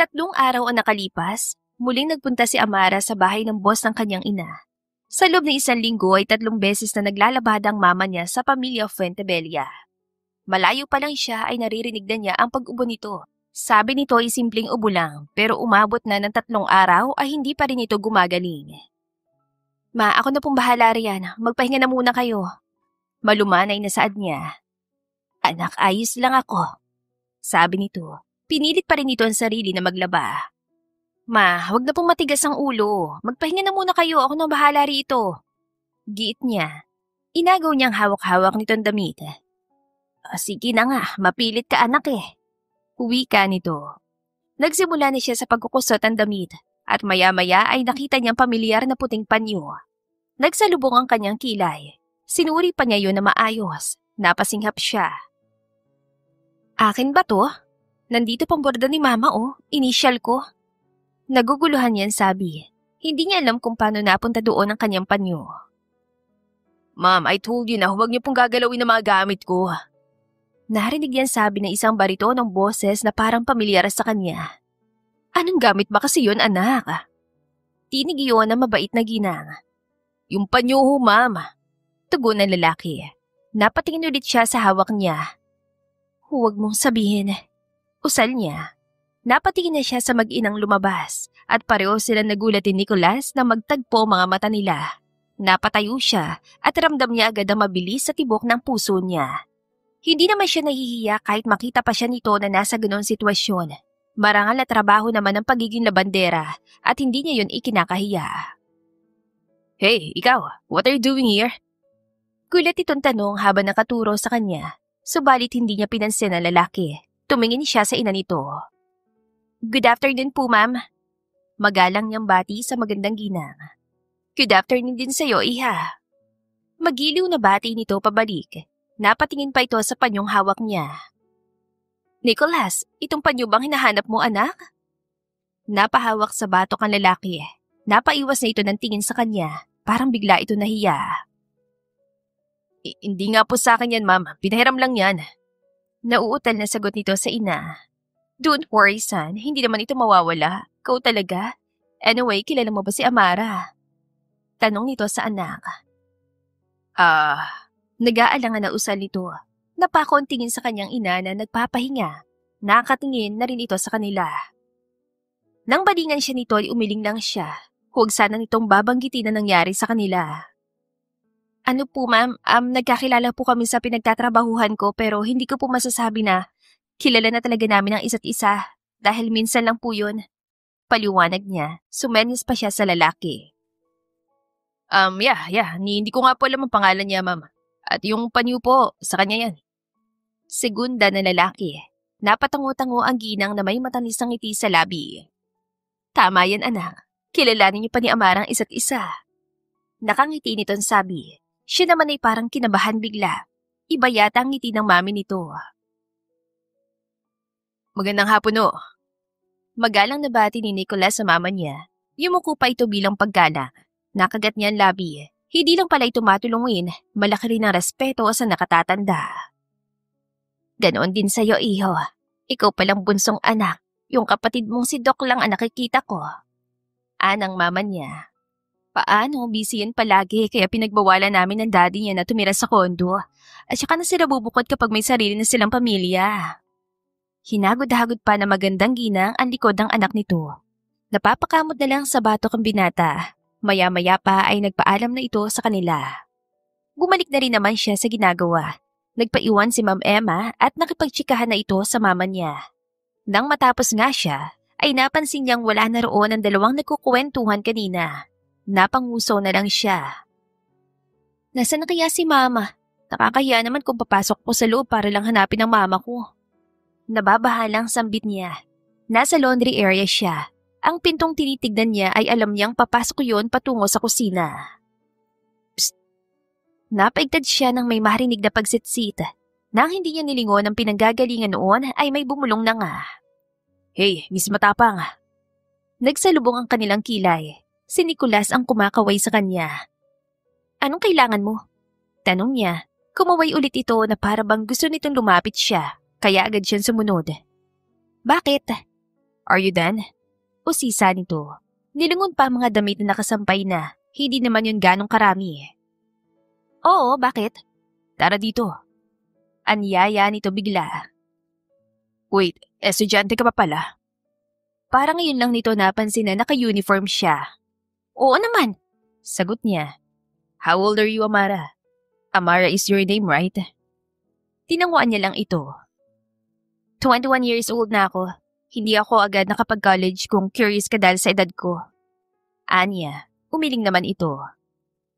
3 araw ang nakalipas, muling nagpunta si Amara sa bahay ng boss ng kanyang ina. Sa loob ng 1 linggo ay 3 beses na naglalabada ang mama niya sa pamilya Fuentebella. Malayo pa lang siya ay naririnig na niya ang pag-ubo nito. Sabi nito ay simpleng ubo lang, pero umabot na ng 3 araw ay hindi pa rin ito gumagaling. Ma, ako na pong bahala riyan. Magpahinga na muna kayo. Malumanay na saad niya. Anak, ayos lang ako. Sabi nito. Pinilit pa rin ito ang sarili na maglaba. Ma, huwag na pong matigas ang ulo. Magpahinga na muna kayo. Ako na bahala rito. Giit niya. Inagaw niyang hawak-hawak nitong damit. Sige na nga, mapilit ka anak eh. Uwi ka nito. Nagsimula na siya sa pagkukusot ang damit at maya-maya ay nakita niyang pamilyar na puting panyo. Nagsalubong ang kanyang kilay. Sinuri pa niya yun na maayos. Napasinghap siya. Akin ba to? Nandito pang borda ni mama initial ko. Naguguluhan yan sabi. Hindi niya alam kung paano napunta doon ang kanyang panyo. Ma'am, I told you na huwag niyo pong gagalawin ang mga gamit ko. Narinig yan sabi ng isang barito ng boses na parang pamilyar sa kanya. Anong gamit ba kasi yun, anak? Tinig yun na mabait na ginang. Yung panyo ho, ma'am. Tugon ng lalaki. Napatingin ulit siya sa hawak niya. Huwag mong sabihin. Usal niya. Napatingin na siya sa mag-inang lumabas at pareho sila nagulat ni Nicolas na magtagpo mga mata nila. Napatayo siya at ramdam niya agad ang mabilis sa tibok ng puso niya. Hindi naman siya nahihiya kahit makita pa siya nito na nasa ganoong sitwasyon. Marangal na trabaho naman ang pagiging labandera at hindi niya yun ikinakahiya. Hey, ikaw, what are you doing here? Gulat itong tanong habang nakaturo sa kanya, subalit hindi niya pinansin ang lalaki. Tumingin siya sa ina nito. Good afternoon po, ma'am. Magalang niyang bati sa magandang ginang. Good afternoon din sa'yo, iha. Magiliw na bati nito pabalik. Napatingin pa ito sa panyong hawak niya. Nicholas, itong panyo bang hinahanap mo, anak? Napahawak sa batok ang lalaki. Napaiwas na ito ng tingin sa kanya. Parang bigla ito nahiya. Hindi nga po sa akin yan, ma'am. Pinahiram lang yan. Nauutal na sagot nito sa ina. Don't worry, son. Hindi naman ito mawawala. Ikaw talaga. Anyway, kilala mo ba si Amara? Tanong nito sa anak. Nag-aalangan na usal nito. Napako ang tingin sa kanyang ina na nagpapahinga. Nakatingin na rin ito sa kanila. Nang balingan siya nito ay umiling lang siya. Huwag sana nitong babanggitin na nangyari sa kanila. Ano po ma'am, nagkakilala po kami sa pinagtatrabahuhan ko pero hindi ko po masasabi na kilala na talaga namin ang isa't isa dahil minsan lang po yun. Paliwanag niya, sumenyas pa siya sa lalaki. Hindi ko nga po alam ang pangalan niya ma'am. At yung panyo po, sa kanya yan. Segunda na lalaki. Napatango-tango ang ginang na may matanis ang ngiti sa labi. Tama yan anak. Kilalanin niyo pa ni Amara ang isa't isa. Nakangiti nito'ng sabi. Siya naman ay parang kinabahan bigla. Iba yata ang ngiti ng mami nito. Magandang hapon o. Magalang na bati ni Nicolas sa mama niya. Yumuko pa ito bilang paggalang. Nakagat niya ang labi. Hindi lang pala ito matulungin, malaki rin ang respeto sa nakatatanda. Ganoon din sa'yo, iho. Ikaw palang bunsong anak. Yung kapatid mong si Doc lang ang nakikita ko. Anang mama niya. Paano? Busy yan palagi kaya pinagbawalan namin ng daddy niya na tumira sa kondo. At saka na sila bubukod kapag may sarili na silang pamilya. Hinagod-hagod pa na magandang ginang ang likod ng anak nito. Napapakamot na lang sa batok ang binata. Maya-maya pa ay nagpaalam na ito sa kanila. Bumalik na rin naman siya sa ginagawa. Nagpaiwan si Ma'am Emma at nakipagtsikahan na ito sa mama niya. Nang matapos nga siya, ay napansin niyang wala na roon ang dalawang nagkukwentuhan kanina. Napanguso na lang siya. Nasaan na kaya si mama? Nakakahiya naman kung papasok ko sa loob para lang hanapin ang mama ko. Nababahalang sambit niya. Nasa laundry area siya. Ang pintong tinitignan niya ay alam niyang papasok yun patungo sa kusina. Psst! Napaigtad siya nang may marinig na pagsitsit. Nang hindi niya nilingon ang pinanggagalingan noon ay may bumulong na nga. Hey, Miss Matapang! Nagsalubong ang kanilang kilay. Si Nicolas ang kumakaway sa kanya. Anong kailangan mo? Tanong niya. Kumaway ulit ito na para bang gusto nitong lumapit siya. Kaya agad siyang sumunod. Bakit? Are you done? Usisa nito. Nilingon pa mga damit na nakasampay na. Hindi naman yun ganong karami. Oo, bakit? Tara dito. Anyaya nito bigla. Wait, estudyante ka pa pala? Parang ngayon lang nito napansin na naka-uniform siya. Oo naman, sagot niya. How old are you, Amara? Amara is your name, right? Tinanguan niya lang ito. 21 years old na ako. Hindi ako agad nakapag-college kung curious ka dahil sa edad ko. Anya, umiling naman ito.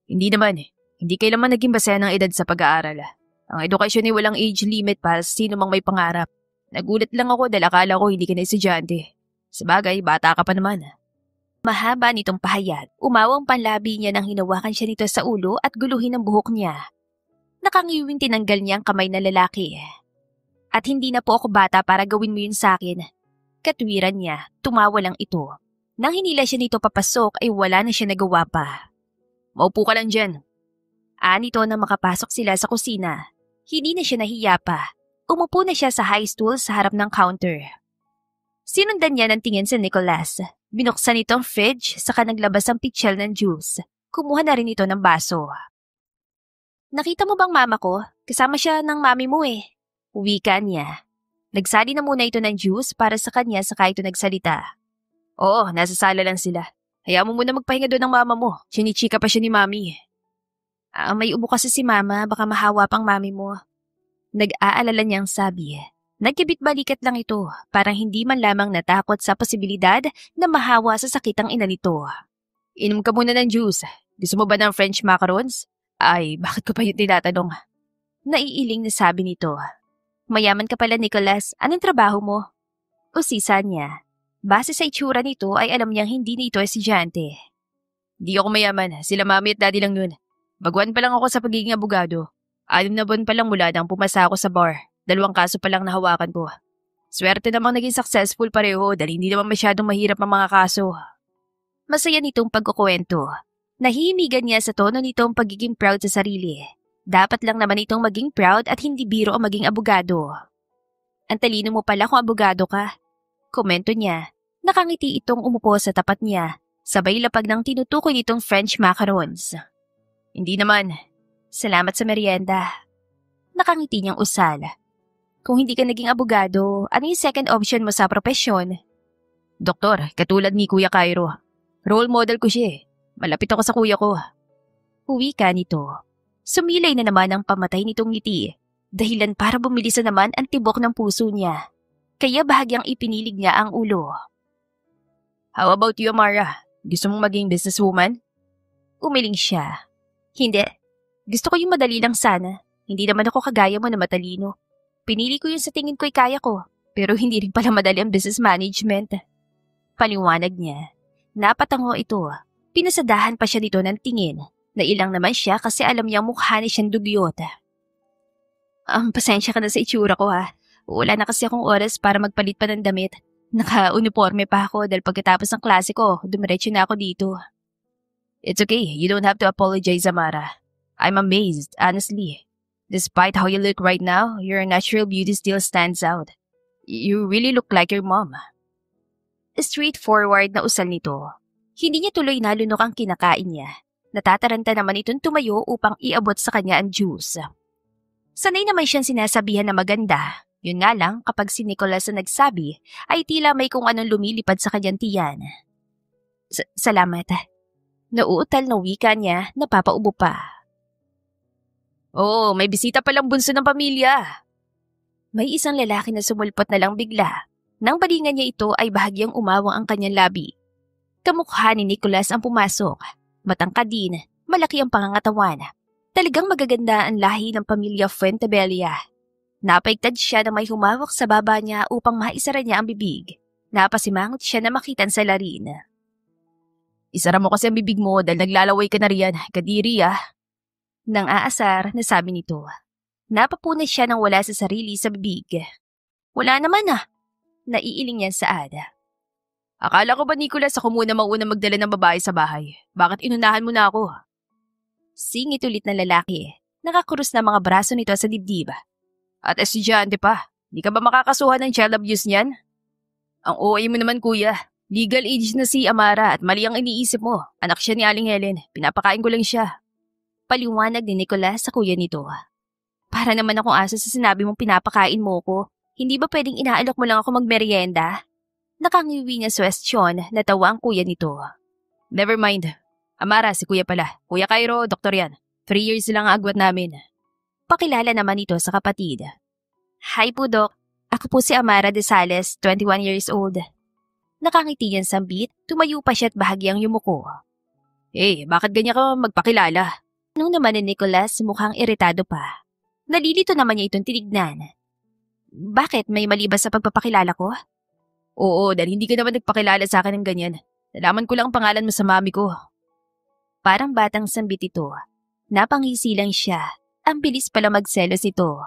Hindi naman. Hindi kailanman naging base ng edad sa pag-aaral. Ang edukasyon ay walang age limit para sa sino mang may pangarap. Nagulat lang ako dahil akala ko hindi ka na estudyante. Sabagay, bata ka pa naman. Mahaba nitong pahayag, umawang panlabi niya nang hinawakan siya nito sa ulo at guluhin ang buhok niya. Nakangiwing tinanggal niya ang kamay na lalaki. At hindi na po ako bata para gawin mo yun sa akin. Katwiran niya, tumawa lang ito. Nang hinila siya nito papasok ay wala na siya nagawa pa. Maupo ka lang dyan. Anito na makapasok sila sa kusina. Hindi na siya nahiya pa. Umupo na siya sa high stool sa harap ng counter. Sinundan niya ng tingin si Nicolas. Binuksan ito ang fridge saka naglabas ang pitchel ng juice. Kumuha na rin ito ng baso. Nakita mo bang mama ko? Kasama siya ng mami mo eh. Wika niya. Nagsali na muna ito ng juice para sa kanya saka ito nagsalita. Oo, nasa sala lang sila. Hayaan mo muna magpahinga doon ng mama mo. Chinichika pa siya ni mami. May ubo kasi si mama, baka mahawa pang mami mo. Nag-aalala niyang sabi. Nagkibit-balikat lang ito, parang hindi man lamang natakot sa posibilidad na mahawa sa sakit ang ina nito. Inom ka muna ng juice. Gusto mo ba ng French macarons? Ay, bakit ko pa yung tinatanong? Naiiling na sabi nito. Mayaman ka pala, Nicolas. Anong trabaho mo? Usisa niya. Base sa itsura nito ay alam niyang hindi nito estudyante. Di ako mayaman. Sila mami at daddy lang yun. Baguan pa lang ako sa pagiging abogado. 6 na buwan pa lang mula nang pumasa ako sa bar. 2 kaso pa lang nahawakan ko. Swerte namang naging successful pareho dahil hindi naman masyadong mahirap ang mga kaso. Masaya nitong pagkukwento. Nahihimigan niya sa tono nitong pagiging proud sa sarili. Dapat lang naman itong maging proud at hindi biro ang maging abogado. Ang talino mo pala kung abogado ka. Komento niya. Nakangiti itong umupo sa tapat niya. Sabay lapag ng tinutukoy nitong French macarons. Hindi naman. Salamat sa merienda. Nakangiti niyang usal. Kung hindi ka naging abogado, ano yung second option mo sa propesyon? Doktor, katulad ni Kuya Cairo. Role model ko siya eh. Malapit ako sa kuya ko. Uwi ka nito. Sumilay na naman ang pamatay nitong ngiti. Dahilan para bumilis na naman ang tibok ng puso niya. Kaya bahagyang ipinilig niya ang ulo. How about you, Amara? Gusto mong maging businesswoman? Umiling siya. Hindi. Gusto ko yung madali lang sana. Hindi naman ako kagaya mo na matalino. Pinili ko yung sa tingin ko'y kaya ko. Pero hindi rin pala madali ang business management. Paliwanag niya. Napatango ito. Pinasadahan pa siya nito ng tingin. Nailang naman siya kasi alam niyang mukha ni siyang dugyot. Pasensya ka na sa itsura ko ha. Wala na kasi akong oras para magpalit pa ng damit. Naka-uniforme pa ako dahil pagkatapos ng klase ko, dumiretso na ako dito. It's okay. You don't have to apologize, Amara. I'm amazed, honestly. Despite how you look right now, your natural beauty still stands out. You really look like your mom. Straightforward na usal nito. Hindi niya tuloy nalunok ang kinakain niya. Natataranta naman itong tumayo upang iabot sa kanya ang juice. Sanay naman siyang sinasabihan na maganda. Yun nga lang, kapag si Nicholas ang nagsabi, ay tila may kung anong lumilipad sa kanyang tiyan. Salamat. Nauutal na wika niya, napapaubo pa. Oo, may bisita palang bunso ng pamilya. May isang lalaki na sumulpot na lang bigla. Nang balingan niya ito ay bahagyang umawang ang kanyang labi. Kamukha ni Nicholas ang pumasok. Matangkad din, malaki ang pangangatawan. Talagang magaganda ang lahi ng pamilya Fuentebella. Napaigtad siya na may humawak sa baba niya upang maisara niya ang bibig. Napasimangot siya na makita ang salarin. Isara mo kasi ang bibig mo dahil naglalaway ka na riyan, kadiri Nang aasar, nasabi nito. Napapunay siya nang wala sa sarili sa bibig. Wala naman Naiiling niyan sa Ada. Akala ko ba, Nicholas, ako muna mauna magdala ng babae sa bahay? Bakit inunahan mo na ako? Singit ulit ng lalaki. Nakakurus na mga braso nito sa dibdib. At estudyante pa, di ka ba makakasuhan ng child abuse niyan? Ang OA mo naman, kuya. Legal age na si Amara at mali ang iniisip mo. Anak siya ni Aling Helen. Pinapakain ko lang siya. Paliwanag ni Nicholas sa kuya nito. Para naman akong aso sa sinabi mong pinapakain mo ko. Hindi ba pwedeng inaalok mo lang ako magmerienda? Nakangiwi niya sa question, natawa ang kuya nito. Never mind. Amara, si kuya pala. Kuya Cairo, doktor yan. 3 years lang ang agwat namin. Pakilala naman ito sa kapatid. Hi po, Doc. Ako po si Amara de Sales, 21 years old. Nakangiti niyan sambit, tumayo pa siya at bahagyang yumuko. Bakit ganyan ka magpakilala? Nung naman ni Nicholas, mukhang iritado pa. Nalilito naman niya itong tinignan. Bakit? May mali ba sa pagpapakilala ko? Oo, dahil hindi ka naman nagpakilala sa akin ng ganyan. Nalaman ko lang ang pangalan mo sa mami ko. Parang batang sambit ito. Napangisi lang siya. Ang bilis pala magselos ito.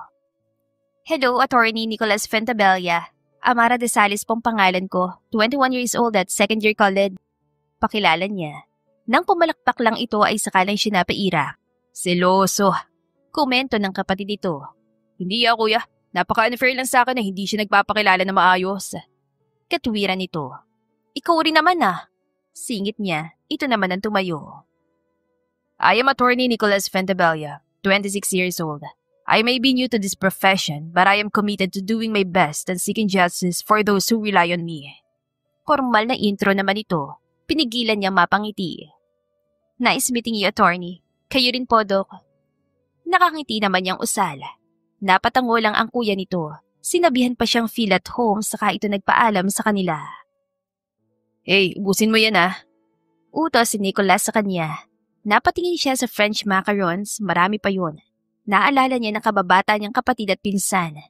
Hello, Attorney Nicholas Fuentebella. Amara de Sales pong pangalan ko. 21 years old at second year college. Pakilala niya. Nang pumalakpak lang ito ay sakalang siya napaira. Seloso. Komento ng kapatid ito. Hindi kuya. Napaka-unfair lang sa akin na hindi siya nagpapakilala na maayos. Katwiran nito. Ikaw rin naman Singit niya, ito naman ang tumayo. I am Attorney Nicholas Fuentebella, 26 years old. I may be new to this profession, but I am committed to doing my best and seeking justice for those who rely on me. Formal na intro naman ito. Pinigilan niyang mapangiti. Nice meeting you, Attorney. Kayo rin po, Doc. Nakangiti naman niyang usal. Napatango lang ang kuya nito. Sinabihan pa siyang feel at home saka ito nagpaalam sa kanila. Ubusin mo yan Utos si Nicholas sa kanya. Napatingin siya sa French macarons, marami pa yun. Naalala niya na kababata niyang kapatid at pinsan.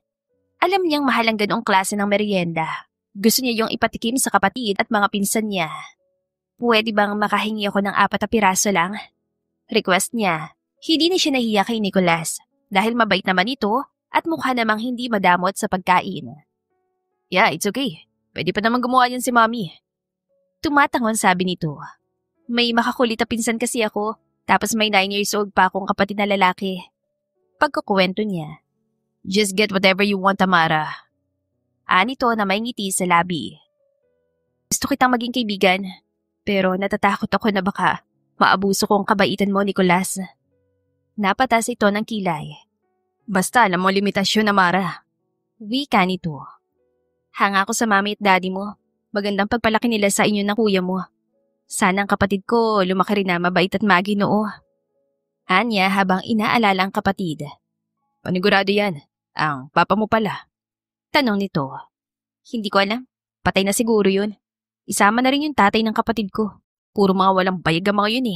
Alam niyang mahal ang ganoong klase ng merienda. Gusto niya yung ipatikim sa kapatid at mga pinsan niya. Pwede bang makahingi ako ng 4 na piraso lang? Request niya. Hindi na siya nahiya kay Nicholas dahil mabait naman ito at mukha namang hindi madamot sa pagkain. Yeah, it's okay. Pwede pa naman gumawa yan si Mami. Tumatangon sabi nito. May makakulit na pinsan kasi ako, tapos may 9 years old pa akong kapatid na lalaki. Pagkukwento niya. Just get whatever you want, Amara. Nito na may ngiti sa labi. Gusto kitang maging kaibigan, pero natatakot ako na baka maabuso ko ang kabaitan mo, Nicholas. Napatas ito ng kilay. Basta alam mo limitasyon, Amara. Wika nito. Hanga ako sa mami at daddy mo. Magandang pagpalaki nila sa inyo ng kuya mo. Sana ang kapatid ko lumaki rin na mabait at maginoo. Anya habang inaalala ang kapatid. Panigurado yan. Ang papa mo pala. Tanong nito. Hindi ko alam. Patay na siguro yun. Isama na rin yung tatay ng kapatid ko. Puro mga walang bayag ang mga yun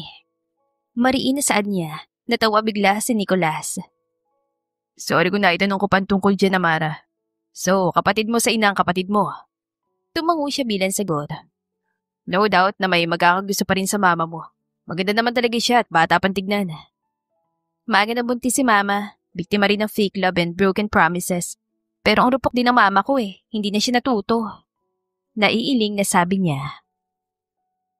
Mariin na saan niya. Natawa bigla si Nicholas. Sorry kung naitanong ko pa tungkol dyan, Amara. So, kapatid mo sa ina ang kapatid mo. Tumango siya bilang sagot. No doubt na may magkakagusto pa rin sa mama mo. Maganda naman talaga siya at bata pang tignan. Maaga na buntis si mama. Biktima rin ng fake love and broken promises. Pero ang rupok din ng mama ko Hindi na siya natuto. Naiiling na sabi niya.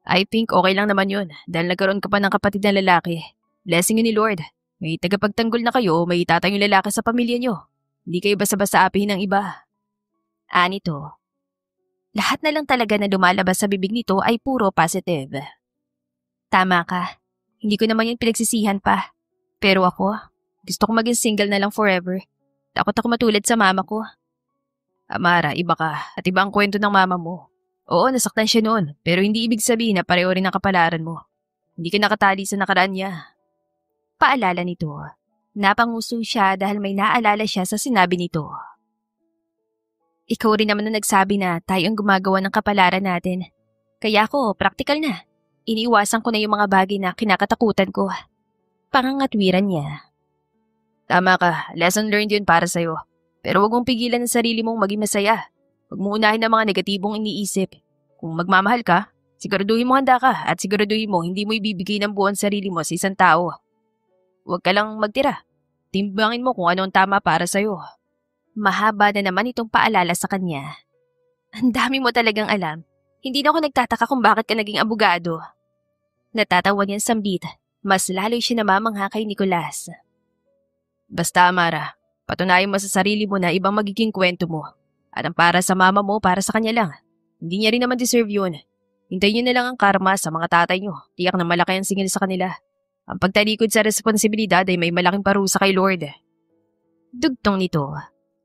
I think okay lang naman yun dahil nagkaroon ka pa ng kapatid na lalaki. Blessing yun ni Lord. May tagapagtanggol na kayo, may itatayong lalaki sa pamilya nyo. Hindi kayo basta-basta apihin ng iba. Nito. Lahat na lang talaga na lumalabas sa bibig nito ay puro positive. Tama ka. Hindi ko naman yun pinagsisihan pa. Pero ako, gusto ko maging single na lang forever. Takot ako matulad sa mama ko. Amara, iba ka at iba ang kwento ng mama mo. Oo, nasaktan siya noon, pero hindi ibig sabihin na pareho rin ang kapalaran mo. Hindi ka nakatali sa nakaraan niya. Paalala nito. Napanguso siya dahil may naalala siya sa sinabi nito. Ikaw rin naman na nagsabi na tayo ang gumagawa ng kapalaran natin. Kaya ako, praktikal na. Iniiwasan ko na yung mga bagay na kinakatakutan ko. Pangangatwiran niya. Tama ka, lesson learned yun para sa'yo. Pero huwag mong pigilan ang sarili mong maging masaya. Huwag mo unahin ang mga negatibong iniisip. Kung magmamahal ka, siguraduhin mo handa ka at siguraduhin mo hindi mo ibibigay ng buong sarili mo sa isang tao. Huwag ka lang magtira. Timbangin mo kung ano ang tama para sa'yo. Mahaba na naman itong paalala sa kanya. Ang dami mo talagang alam. Hindi na ako nagtataka kung bakit ka naging abogado. Natatawa niyang sambit. Mas lalo siya namamangha kay Nicolas. Basta Amara, patunayan mo sa sarili mo na ibang magiging kwento mo. At ang para sa mama mo, para sa kanya lang. Hindi niya rin naman deserve yun. Hintayin niyo na lang ang karma sa mga tatay niyo. Tiyak na malaki ang singil sa kanila. Ang pagtalikod sa responsibilidad ay may malaking parusa kay Lord. Dugtong nito.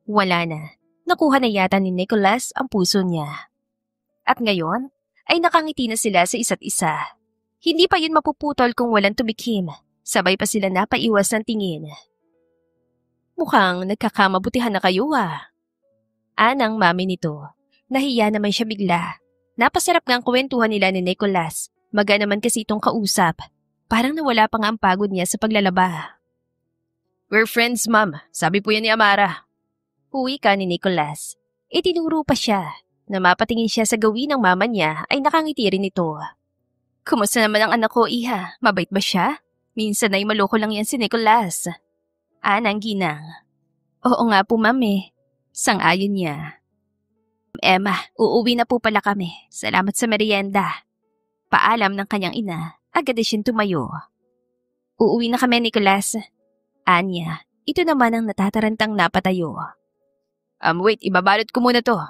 Wala na. Nakuha na yata ni Nicolas ang puso niya. At ngayon, ay nakangiti na sila sa isa't isa. Hindi pa yun mapuputol kung walang tumikim. Sabay pa sila napaiwas ng tingin. Mukhang nagkakamabutihan na kayo Anang mami nito. Nahiya naman siya bigla. Napasarap nga ang kwentuhan nila ni Nicolas. Maga naman kasi itong kausap. Parang nawala pa nga ang pagod niya sa paglalaba. We're friends, ma'am. Sabi po yan ni Amara. Huwi ka ni Nicolas. Itinuro pa siya. Na mapatingin siya sa gawin ng mama niya ay nakangiti rin ito. Kumusta naman ang anak ko, Iha? Mabait ba siya? Minsan ay maloko lang yan si Nicolas. Anang ginang. Oo nga po, ma'am Sang-ayon niya. Emma, uuwi na po pala kami. Salamat sa merienda. Paalam ng kanyang ina, agad siyang tumayo. Uuwi na kami, Nicolas. Anya, ito naman ang natatarantang napatayo. Wait, ibabalot ko muna to.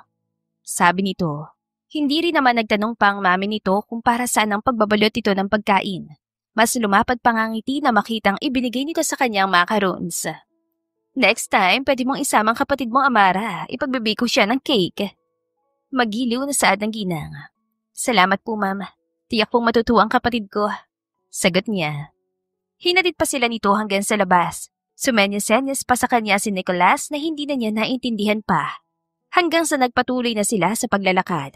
Sabi nito. Hindi rin naman nagtanong pa ang mami nito kung para saan ang pagbabalot ito ng pagkain. Mas lumapad pa nga ngiti na makitang ibinigay nito sa kanyang macarons. Next time, pwede mong isamang kapatid mong Amara. Ipagbibiko siya ng cake. Magiliw na saad ng ginang. Salamat po, ma'am. Tiyak pong matutuwa ang kapatid ko. Sagot niya. Hinatid pa sila nito hanggang sa labas. Sumenyas-senyas pa sa kanya si Nicolas na hindi na niya naintindihan pa. Hanggang sa nagpatuloy na sila sa paglalakad.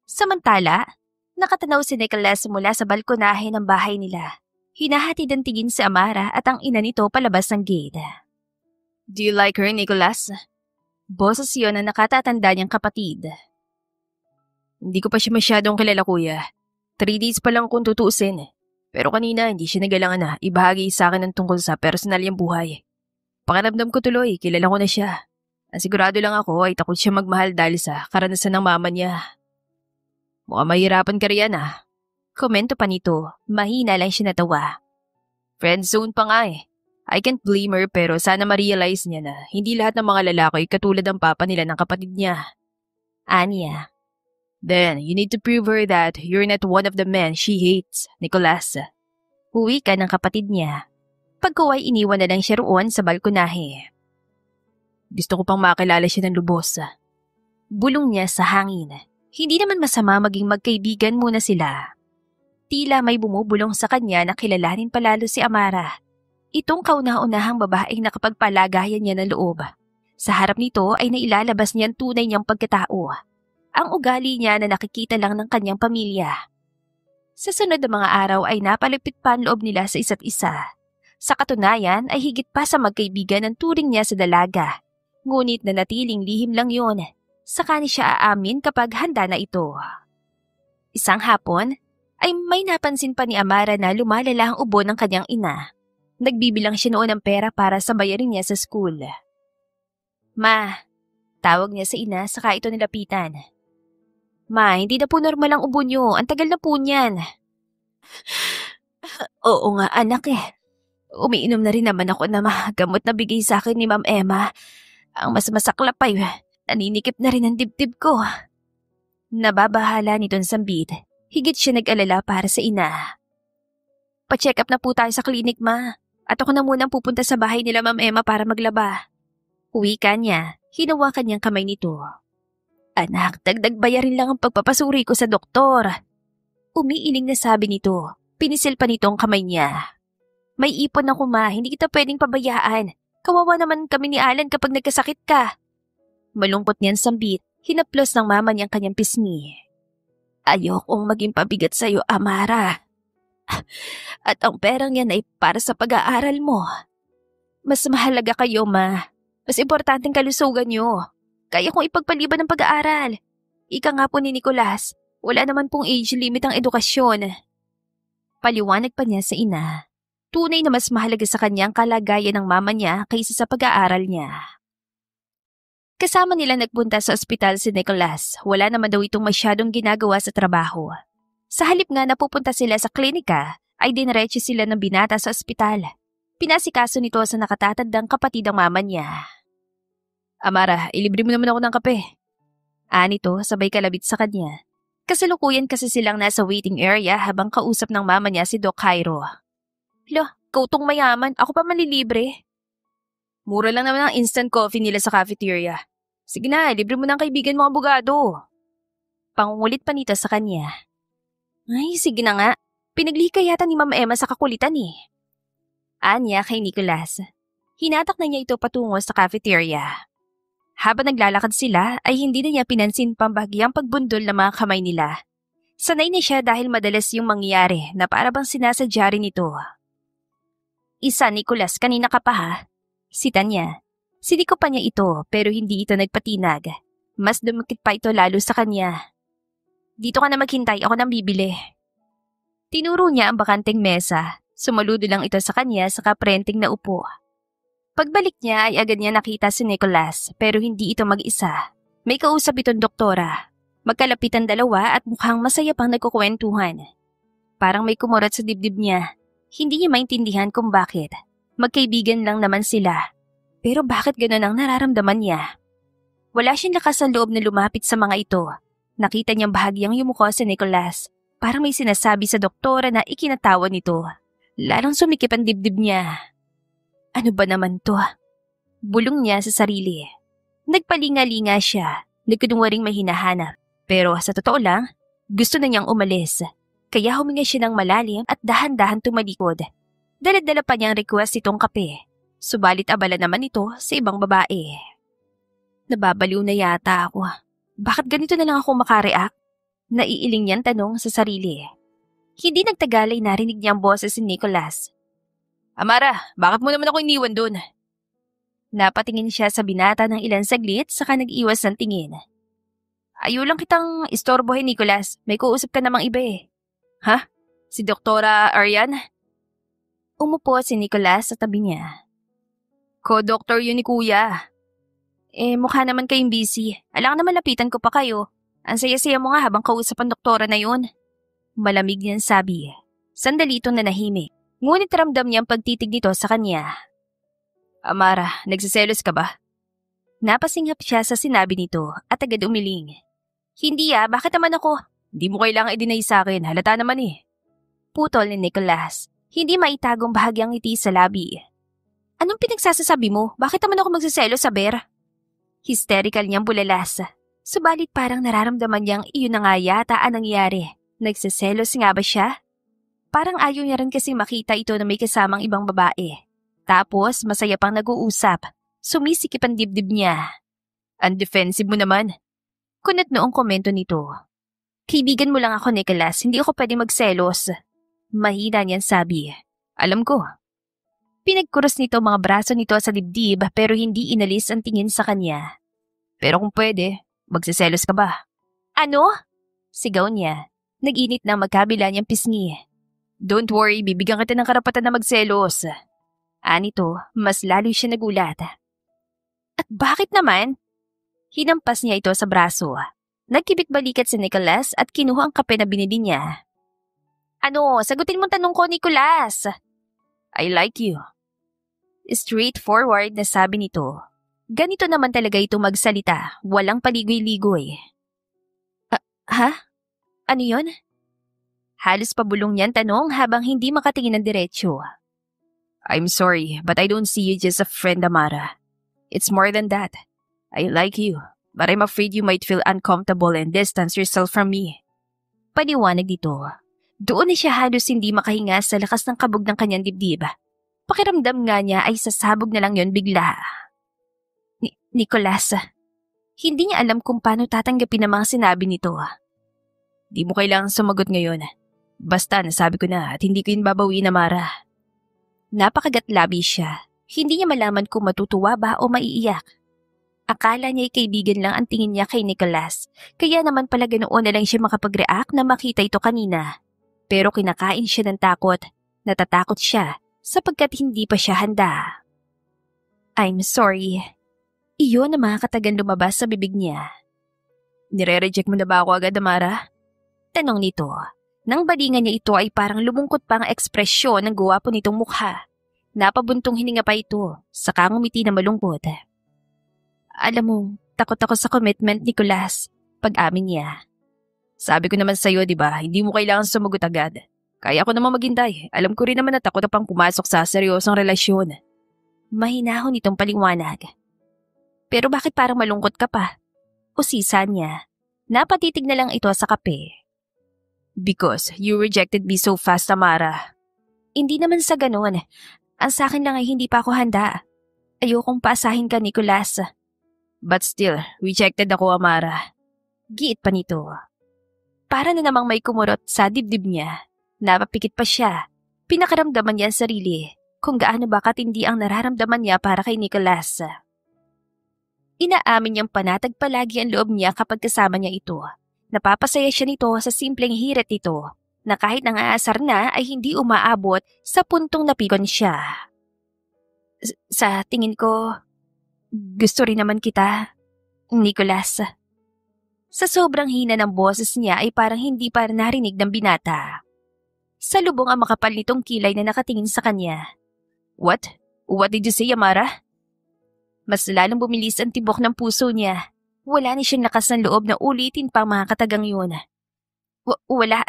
Samantala, nakatanaw si Nicolas mula sa balkonahe ng bahay nila. Hinahatid ang tingin si Amara at ang ina nito palabas ng gate. Do you like her, Nicolas? Boses yun na nakatatanda niyang kapatid. Hindi ko pa siya masyadong kilala, kuya. 3 days pa lang kung tutuusin. Pero kanina hindi siya nagalangan na ibahagi sa akin ng tungkol sa personal niyang buhay. Pakiramdam ko tuloy, kilala ko na siya. Ang sigurado lang ako ay takot siya magmahal dahil sa karanasan ng mama niya. Mukhang mahirapan ka riyan Komento pa nito, mahina lang siya natawa. Friendzone pa nga I can't blame her pero sana ma-realize niya na hindi lahat ng mga lalaki katulad ng papa nila ng kapatid niya. Anya. Then, you need to prove her that you're not one of the men she hates, Nicolas. Huwi ka ng kapatid niya. Pagkuway iniwan na lang siya roon sa balkonahe. Gusto ko pang makilala siya ng lubos. Bulong niya sa hangin. Hindi naman masama maging magkaibigan muna sila. Tila may bumubulong sa kanya na kilalanin palalo si Amara. Itong kauna-unahang babaeng nakapagpalagayan niya ng loob. Sa harap nito ay nailalabas niya ang tunay niyang pagkatao. Ang ugali niya na nakikita lang ng kanyang pamilya. Sa sunod na mga araw ay napalapit pa ang loob nila sa isa't isa. Sa katunayan ay higit pa sa magkaibigan ang turing niya sa dalaga. Ngunit nanatiling lihim lang yon. Saka ni siya aamin kapag handa na ito. Isang hapon ay may napansin pa ni Amara na lumalala ang ubo ng kanyang ina. Nagbibilang siya noon ng pera para sa bayarin niya sa school. Ma, tawag niya sa ina saka ito nilapitan. Ma, hindi na po normal ang ubo niyo. Ang tagal na po niyan. Oo nga anak Umiinom na rin naman ako ng mga gamot na bigay sa akin ni Ma'am Emma. Ang mas masaklap ay naninikip na rin ang dibdib ko. Nababahala nitong sambit. Higit siya nag-alala para sa ina. Pa-check up na po tayo sa klinik, ma. At ako na munang pupunta sa bahay nila Ma'am Emma para maglaba. Uwi ka niya, hinawakan niyang kamay nito. Anak, dagdag bayarin lang ang pagpapasuri ko sa doktor. Umiiling na sabi nito. Pinisil pa nito ang kamay niya. May ipon ako, ma. Hindi kita pwedeng pabayaan. Kawawa naman kami ni Alan kapag nagkasakit ka. Malungkot niyan sambit. Hinaplos ng mama niyang kanyang pisngi. Ayokong maging pabigat sa'yo, Amara. At ang perang yan ay para sa pag-aaral mo. Mas mahalaga kayo, ma. Mas importanteng kalusugan niyo. Kaya kong ipagpaliban ng pag-aaral. Ika nga po ni Nicolas, wala naman pong age limit ang edukasyon. Paliwanag pa niya sa ina. Tunay na mas mahalaga sa kanya ang kalagayan ng mama niya kaysa sa pag-aaral niya. Kasama nila nagpunta sa ospital si Nicolas. Wala naman daw itong masyadong ginagawa sa trabaho. Sa halip nga na pupunta sila sa klinika, ay dinerecho sila ng binata sa ospital. Pinasikaso nito sa nakatatandang kapatid ng mama niya. Amara, ilibre mo naman ako ng kape. Anito, sabay kalabit sa kanya. Kasalukuyan kasi silang nasa waiting area habang kausap ng mama niya si Doc Cairo. Lo, kautong mayaman, ako pa malilibre. Mura lang naman ang instant coffee nila sa cafeteria. Sige na, libre mo ng kaibigan mong abogado. Pangungulit pa nito sa kanya. Ay, sige na nga. Pinaglika yata ni Mama Emma sa kakulitan eh. Anya kay Nicolas. Hinatak na niya ito patungo sa cafeteria. Habang naglalakad sila ay hindi na niya pinansin pambahagyang pagbundol ng mga kamay nila. Sanay na siya dahil madalas yung mangyayari na para bang sinasadya rin ito. Isa, Nicolas, kanina ka pa ha? Sita niya. Siniko pa niya ito pero hindi ito nagpatinag. Mas dumikit pa ito lalo sa kanya. Dito ka na maghintay, ako nang bibili. Tinuro niya ang bakanteng mesa. Sumaludo lang ito sa kanya sa kaprenting na upo. Pagbalik niya ay agad niya nakita si Nicolas pero hindi ito mag-isa. May kausap itong doktora. Magkalapitan dalawa at mukhang masaya pang nagkukwentuhan. Parang may kumurat sa dibdib niya. Hindi niya maintindihan kung bakit. Magkaibigan lang naman sila. Pero bakit gano'n ang nararamdaman niya? Wala siyang lakas sa loob na lumapit sa mga ito. Nakita niyang bahagyang yumuko si Nicolas. Parang may sinasabi sa doktora na ikinatawa nito. Lalong sumikip ang dibdib niya. Ano ba naman to? Bulong niya sa sarili. Nagpalinga-linga siya. Nagkunwaring may hinahanap. Pero sa totoo lang, gusto na niyang umalis. Kaya huminga siya ng malalim at dahan-dahan tumalikod. Dala-dala pa niyang request itong kape. Subalit abala naman ito sa ibang babae. Nababaliw na yata ako. Bakit ganito na lang ako makareact? Naiiling niyang tanong sa sarili. Hindi nagtagalay narinig niya ang boses si Nicolas. Amara, bakit mo naman ako iniwan doon? Napatingin siya sa binata ng ilang saglit saka nag-iwas ng tingin. Ayaw lang kitang istorbohin, Nicolas. May kuusap ka namang iba eh. Ha? Si Doktora Arian? Umupo si Nicolas sa tabi niya. Co-doctor yun ni Kuya. Mukha naman kayong busy. Alang na malapitan ko pa kayo. Ang saya-saya mo nga habang kausap ang doktora na yun. Malamig niyan sabi. Sandali itong nanahimik. Ngunit ramdam niya ang pagtitig nito sa kanya. Amara, nagsiselos ka ba? Napasinghap siya sa sinabi nito at agad umiling. Hindi bakit naman ako? Hindi mo kailangan i-deny sa akin, halata naman eh. Putol ni Nicolas. Hindi maitagong bahagyang ngiti sa labi. Anong pinagsasasabi mo? Bakit naman ako magsiselos sa Ber? Hysterical niyang bulalas. Subalit parang nararamdaman niyang iyon na nga yata ang nangyari. Nagsiselos nga ba siya? Parang ayaw niya rin kasi makita ito na may kasamang ibang babae. Tapos masaya pang nag-uusap. Sumisikip ang dibdib niya. Ang defensive mo naman. Kunat noong komento nito. Kaibigan mo lang ako, Nicolas. Hindi ako pwede magselos. Mahina niyan sabi. Alam ko. Pinagkuros nito mga braso nito sa dibdib pero hindi inalis ang tingin sa kanya. Pero kung pwede, magsiselos ka ba? Ano? Sigaw niya. Nag-init na magkabila niyang pisngi. Don't worry, bibigyan kita ng karapatan na magselos. Anito, mas lalo siya nagulat. At bakit naman? Hinampas niya ito sa braso. Nagkibit-balikat si Nicolas at kinuha ang kape na binili niya. Ano, sagutin mong tanong ko, Nicolas. I like you. Straightforward na sabi nito. Ganito naman talaga ito magsalita, walang paligoy-ligoy. Ha? Ano yon? Halos pabulong niyan tanong habang hindi makatingin ng diretsyo. I'm sorry, but I don't see you just a friend, Amara. It's more than that. I like you, but I'm afraid you might feel uncomfortable and distance yourself from me. Paliwanag dito. Doon na siya halos hindi makahinga sa lakas ng kabog ng kanyang dibdib. Pakiramdam nga niya ay sasabog na lang yon bigla. Nicholas, hindi niya alam kung paano tatanggapin ang mga sinabi nito. Di mo kailangang sumagot ngayon. Basta nasabi ko na at hindi ko yun babawiin, Amara. Napakagatlabi siya. Hindi niya malaman kung matutuwa ba o maiiyak. Akala niya ay kaibigan lang ang tingin niya kay Nicholas, kaya naman pala ganoon na lang siya makapag-react na makita ito kanina. Pero kinakain siya ng takot. Natatakot siya sapagkat hindi pa siya handa. I'm sorry. Iyon ang makakatagan lumabas sa bibig niya. Nire-reject mo na ba ako agad, Amara? Tanong nito. Nang balingan niya ito ay parang lumungkot pa ang ekspresyon ng guwapo nitong mukha. Napabuntong hininga pa ito, saka ngumiti na malungkot. Alam mo, takot ako sa commitment, Nicholas. Pag-amin niya. Sabi ko naman sa'yo, di ba, hindi mo kailangan sumagot agad. Kaya ako naman maghintay. Alam ko rin naman na takot na pang pumasok sa seryosong relasyon. Mahinahon itong paliwanag. Pero bakit parang malungkot ka pa? Usisa niya. Napatitig na lang ito sa kape. Because you rejected me so fast, Amara. Hindi naman sa ganun. Ang sa akin lang ay hindi pa ako handa. Ayokong paasahin ka, Nicholas. But still, rejected ako, Amara. Giit pa nito. Para na namang may kumurot sa dibdib niya. Napapikit pa siya. Pinakaramdaman niya ang sarili kung gaano ba katindi ang nararamdaman niya para kay Nicholas. Inaamin niyang panatag palagi ang loob niya kapag kasama niya ito. Napapasaya siya nito sa simpleng hirit nito na kahit nangaasar na ay hindi umaabot sa puntong napikon siya. Sa tingin ko, gusto rin naman kita, Nicholas. Sa sobrang hina ng boses niya ay parang hindi pa narinig ng binata. Sa lubong ang makapal nitong kilay na nakatingin sa kanya. What? What did you say, Amara? Mas lalong bumilis ang tibok ng puso niya. Wala ni siyang lakas ng loob na ulitin pa mga katagang yun. Wala.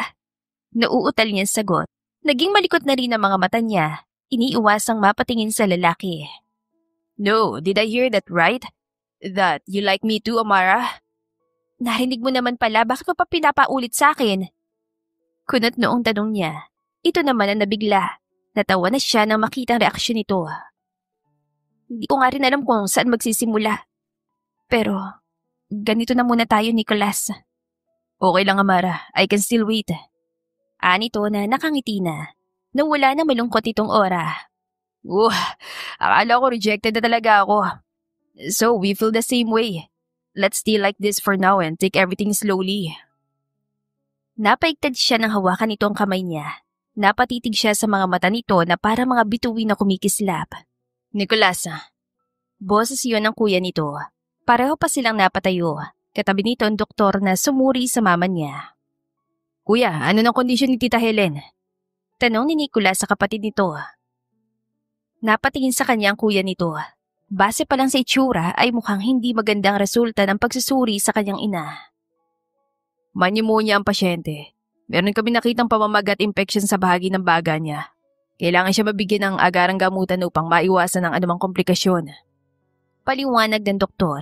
Nauutal niya sagot. Naging malikot na rin ang mga mata niya. Iniiwasang mapatingin sa lalaki. No, did I hear that right? That you like me too, Amara? Narinig mo naman pala, bakit mo pa pinapaulit sa akin? Kunot noong tanong niya. Ito naman ang nabigla. Natawa na siya nang makita ang reaksyon nito. Hindi ko nga rin alam kung saan magsisimula. Pero, ganito na muna tayo, Nicholas. Okay lang, Amara. I can still wait. Anito na nakangiti na. Nang wala na malungkot itong ora. Akala ko rejected na talaga ako. So, we feel the same way. Let's stay like this for now and take everything slowly. Napaigtad siya ng hawakan nito ang kamay niya. Napatitig siya sa mga mata nito na para mga bituin na kumikislap. Nicholas. Boses yun ng kuya nito. Pareho pa silang napatayo. Katabi nito ang doktor na sumuri sa mama niya. Kuya, ano ng kondisyon ni Tita Helen? Tanong ni Nicholas sa kapatid nito. Napatingin sa kanya ang kuya nito. Base pa lang sa itsura ay mukhang hindi magandang resulta ng pagsusuri sa kanyang ina. Pneumonia ang pasyente. Meron kami nakitang pamamagat infection sa bahagi ng baga niya. Kailangan siya mabigyan ng agarang gamutan upang maiwasan ang anumang komplikasyon. Paliwanag ng doktor.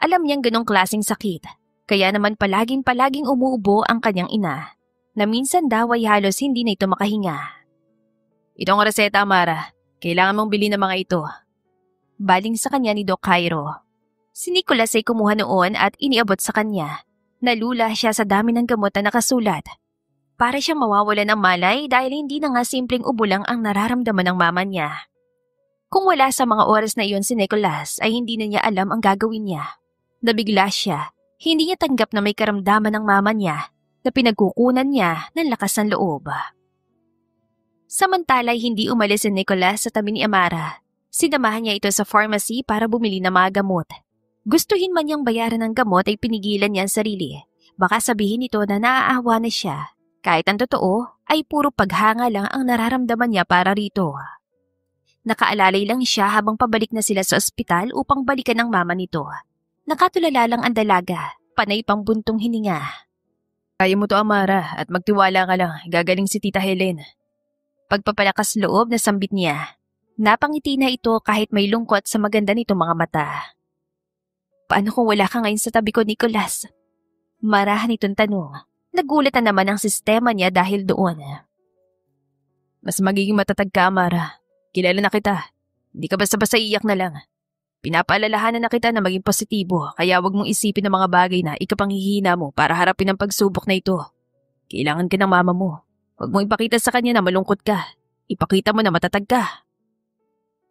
Alam niyang ganong klaseng sakit. Kaya naman palaging umuubo ang kanyang ina. Na minsan daw ay halos hindi na ito makahinga. Itong reseta, Amara. Kailangan mong bilhin ng mga ito. Baling sa kanya ni Doc Cairo. Si Nicholas ay kumuha noon at iniabot sa kanya. Nalula siya sa dami ng gamot na nakasulat. Para siyang mawawala ng malay dahil hindi na nga simpleng ubo lang ang nararamdaman ng mama niya. Kung wala sa mga oras na iyon si Nicholas ay hindi na niya alam ang gagawin niya. Nabigla siya. Hindi niya tanggap na may karamdaman ng mama niya na pinagkukunan niya ng lakas ng loob. Samantala'y hindi umalis si Nicholas sa tabi ni Amara. Sinamahan niya ito sa pharmacy para bumili ng mga gamot. Gustuhin man niyang bayaran ng gamot ay pinigilan niya ang sarili. Baka sabihin nito na naaawa na siya. Kahit ang totoo ay puro paghanga lang ang nararamdaman niya para rito. Nakaalalay lang siya habang pabalik na sila sa ospital upang balikan ang mama nito. Nakatulala lang ang dalaga, panay pang buntong hininga. Kaya mo to, Amara, at magtiwala ka lang, gagaling si Tita Helen. Pagpapalakas loob na sambit niya. Napangiti na ito kahit may lungkot sa maganda nito mga mata. Paano kung wala ka ngayon sa tabi ko, Nicholas? Marahan itong tanong. Nagulat na naman ang sistema niya dahil doon. Mas magiging matatag ka, Amara. Kilala na kita. Hindi ka basta-basta iyak na lang. Pinapaalalahanan na kita na maging positibo, kaya wag mong isipin ng mga bagay na ikapanghihina mo para harapin ang pagsubok na ito. Kailangan ka ng mama mo. Huwag mong ipakita sa kanya na malungkot ka. Ipakita mo na matatag ka.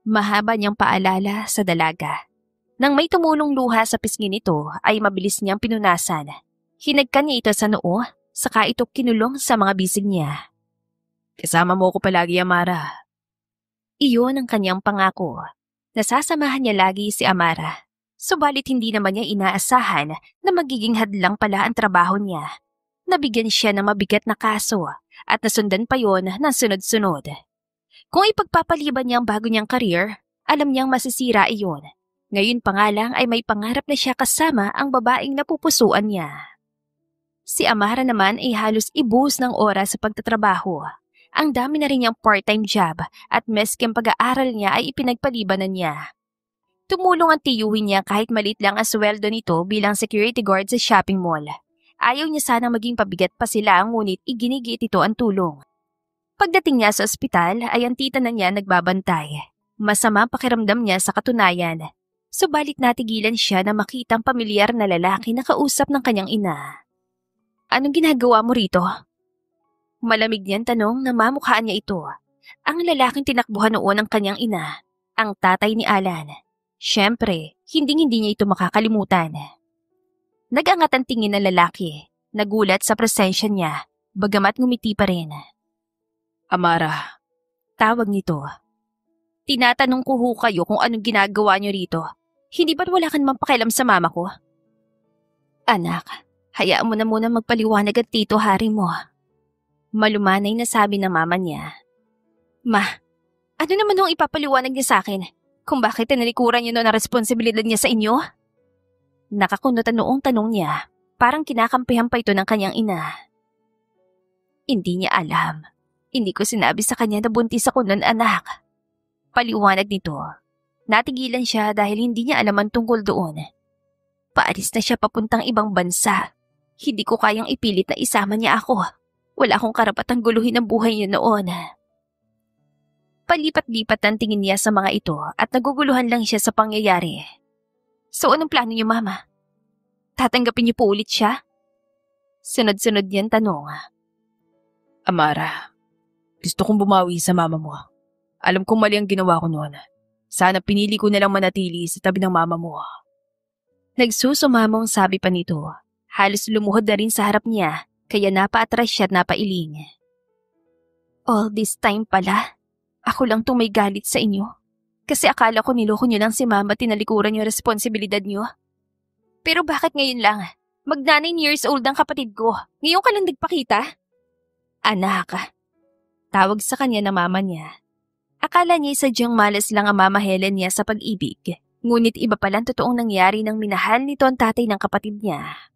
Mahaba niyang paalala sa dalaga. Nang may tumulong luha sa pisngi nito ay mabilis niyang pinunasan. Hinagkan niya ito sa noo, saka ito kinulong sa mga bisig niya. Kasama mo ako palagi, Amara. Iyon ang kanyang pangako. Nasasamahan niya lagi si Amara. Subalit hindi naman niya inaasahan na magiging hadlang pala ang trabaho niya. Nabigyan siya ng mabigat na kaso at nasundan pa yon ng sunod-sunod. Kung ipagpapaliban niya ang bago niyang career, alam niyang masisira iyon. Ngayon pa nga lang ay may pangarap na siya kasama ang babaeng napupusuan niya. Si Amara naman ay halos ibuhos ng oras sa pagtatrabaho. Ang dami na rin niyang part-time job at meski ang pag-aaral niya ay ipinagpalibanan niya. Tumulong ang tiyuhin niya kahit maliit lang ang sweldo nito bilang security guard sa shopping mall. Ayaw niya sana maging pabigat pa sila ngunit iginigiit ito ang tulong. Pagdating niya sa ospital ay ang tita na niya nagbabantay. Masama ang pakiramdam niya sa katunayan. Subalit natigilan siya na makitang pamilyar na lalaki na kausap ng kanyang ina. Anong ginagawa mo rito? Malamig niyang tanong na mamukhaan niya ito. Ang lalaking tinakbuhan noon ng kanyang ina, ang tatay ni Alan. Siyempre, hindi niya ito makakalimutan. Nag-angat ang tingin ng lalaki, nagulat sa presensya niya, bagamat ngumiti pa rin. Amara. Tawag nito. Tinatanong ko ho kayo kung anong ginagawa niyo rito. Hindi ba't wala ka namang pakialam sa mama ko? Anak, hayaan mo na muna magpaliwanag at tito Hari mo. Malumanay na sabi ng mama niya. Ma, ano naman nung ipapaliwanag niya sa akin kung bakit tinalikuran niyo noon ang responsibilidad niya sa inyo? Nakakunot ang noong tanong niya, parang kinakampihan pa ito ng kanyang ina. Hindi niya alam. Hindi ko sinabi sa kanya na buntis ako noon, anak. Paliwanag nito. Natigilan siya dahil hindi niya alam ang tungkol doon. Paalis na siya papuntang ibang bansa. Hindi ko kayang ipilit na isama niya ako. Wala akong karapatang guluhin ang buhay niya noon. Palipat-lipat ang tingin niya sa mga ito at naguguluhan lang siya sa pangyayari. So anong plano niyo, Mama? Tatanggapin niyo po ulit siya? Sunod-sunod niyan tanong. Amara, gusto kong bumawi sa mama mo. Alam kong mali ang ginawa ko noon. Sana pinili ko na lang manatili sa tabi ng mama mo. Nagsusumamong sabi pa nito. Halos lumuhod na rin sa harap niya, kaya napaatras siya at napailing. All this time pala, ako lang itong may galit sa inyo. Kasi akala ko niloko niyo lang si mama at tinalikuran yung responsibilidad niyo. Pero bakit ngayon lang? Mag-9 years old ang kapatid ko. Ngayon ka lang nagpakita? Anak, tawag sa kanya na mama niya. Akala niya sadyang malas lang ang mama Helen niya sa pag-ibig. Ngunit iba palang totoong nangyari nang minahal nito ang tatay ng kapatid niya.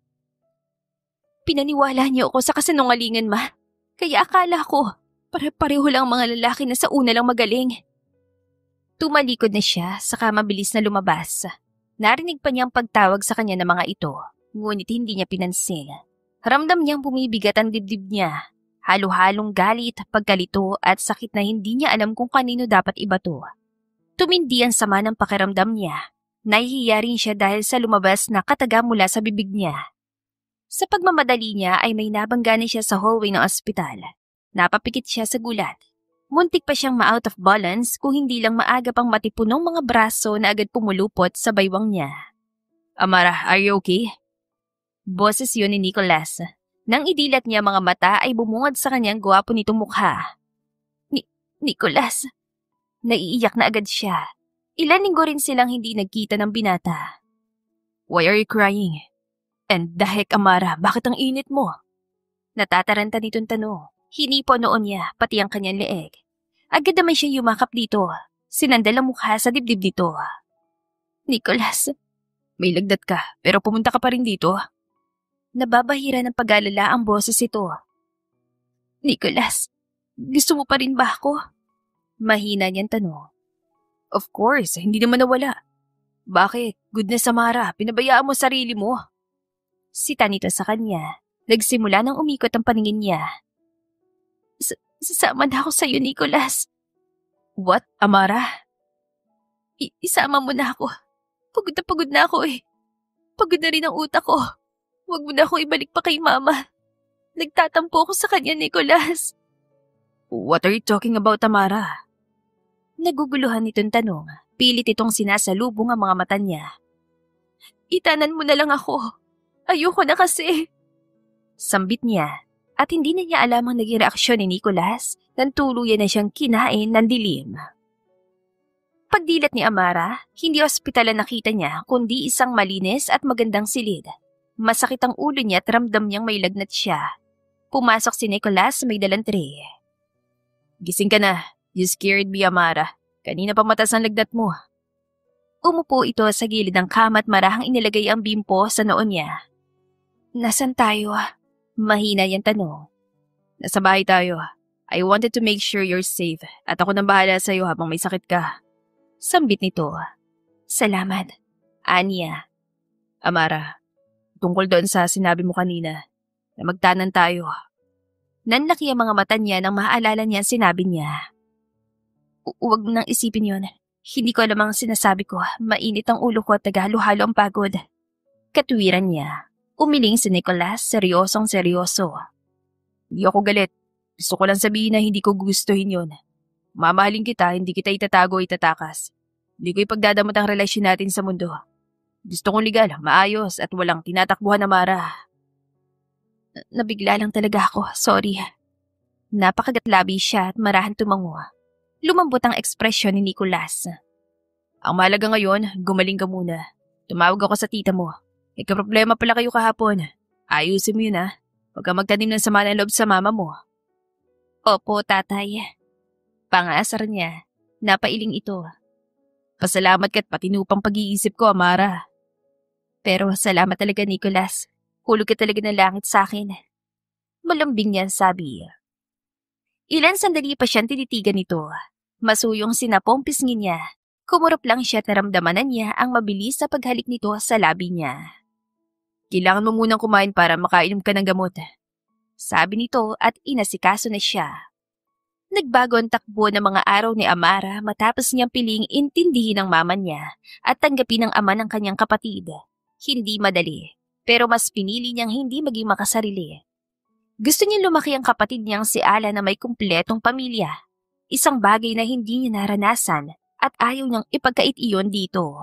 Pinaniwala niyo ako sa kasinungalingan, ma. Kaya akala ko, pare-pareho lang mga lalaki na sa una lang magaling. Tumalikod na siya, saka mabilis na lumabas. Narinig pa niyang pagtawag sa kanya ng mga ito, ngunit hindi niya pinansin. Ramdam niyang bumibigat ang dibdib niya. Halo-halong galit, pagkalito at sakit na hindi niya alam kung kanino dapat ibato. Tumindi ang sama ng pakiramdam niya. Nahihiya rin siya dahil sa lumabas na kataga mula sa bibig niya. Sa pagmamadali niya ay may nabangga na siya sa hallway ng ospital. Napapikit siya sa gulat. Muntik pa siyang ma-out of balance kung hindi lang maaga pang matipunong mga braso na agad pumulupot sa baywang niya. Amara, are you okay? Boses yun ni Nicholas. Nang idilat niya mga mata ay bumungad sa kanyang gwapo nitong mukha. Nicholas, naiiyak na agad siya. Ilan linggo rin silang hindi nagkita ng binata. Why are you crying? And the heck, Amara, bakit ang init mo? Natataranta nitong tanong. Hinipo noon niya, pati ang kanyang leeg. Agad naman siya yumakap dito. Sinandal ang mukha sa dibdib dito. Nicholas, may lagdat ka, pero pumunta ka pa rin dito. Nababahira ng pag-alala ang boses ito. Nicholas, gusto mo pa rin ba ako? Mahina niyang tanong. Of course, hindi naman nawala. Bakit? Goodness Amara, pinabayaan mo sarili mo. Sita nito sa kanya. Nagsimula nang umikot ang paningin niya. Sasama na ako sa'yo, Nicholas. What, Amara? Isama mo na ako. Pagod na ako eh. Pagod na rin ang utak ko. Huwag mo na akong ibalik pa kay Mama. Nagtatampo ako sa kanya, Nicholas. What are you talking about, Amara? Naguguluhan nitong tanong. Pilit itong sinasalubong ang mga mata niya. Itanan mo na lang ako. Ayoko na kasi. Sambit niya. At hindi na niya alam ang naging reaksyon ni Nicholas nang tuluyan na siyang kinain ng dilim. Pagdilat ni Amara, hindi ospital ang nakita niya kundi isang malinis at magandang silid. Masakit ang ulo niya at ramdam niyang may lagnat siya. Pumasok si Nicholas may dalang tray. Gising ka na. You scared me, Amara. Kanina pa mataas ang lagnat mo. Umupo ito sa gilid ng kama at marahang inilagay ang bimpo sa noon niya. Nasaan tayo? Mahina niyang tanong. Nasa bahay tayo. I wanted to make sure you're safe at ako nang bahala sa'yo habang may sakit ka. Sambit nito. Salamat. Anya. Amara, tungkol doon sa sinabi mo kanina na magtanan tayo. Nanlaki ang mga mata niya nang maaalala niya ang sinabi niya. Huwag mo nang isipin yon. Hindi ko alam ang sinasabi ko. Mainit ang ulo ko at naghalo-halo ang pagod. Katwiran niya. Umiling si Nicholas, seryosong seryoso. Hindi ako galit. Gusto ko lang sabihin na hindi ko gustuhin yon. Mamahalin kita, hindi kita itatago o itatakas. Hindi ko ipagdadamot ang relasyon natin sa mundo. Gusto kong legal, maayos at walang tinatakbuhan na Mara. Nabigla lang talaga ako, sorry. Napakagatlabi siya at marahan tumango. Lumambot ang ekspresyon ni Nicholas. Ang mahalaga ngayon, gumaling ka muna. Tumawag ako sa tita mo. Ikaproblema pala kayo kahapon. Ayusin mo yun ha. Huwag kang magtanim ng sama ng loob sa mama mo. Opo, tatay. Pangasar niya. Napailing ito. Pasalamat ka't patinupang pag-iisip ko, Amara. Pero salamat talaga, Nicholas. Hulog ka talaga ng langit sa akin. Malambing niyan sabi. Ilan sandali pa siyang tinitigan nito. Masuyong sinapong pisngi niya. Kumurap lang siya at naramdaman na niya ang mabilis sa paghalik nito sa labi niya. Kailangan mo munang kumain para makainom ka ng gamot. Sabi nito at inasikaso na siya. Nagbago ang takbo ng mga araw ni Amara matapos niyang piling intindihin ng mama niya at tanggapin ng ama ng kanyang kapatid. Hindi madali, pero mas pinili niyang hindi maging makasarili. Gusto niyang lumaki ang kapatid niyang si Ala na may kumpletong pamilya. Isang bagay na hindi niya naranasan at ayaw niyang ipagkait iyon dito.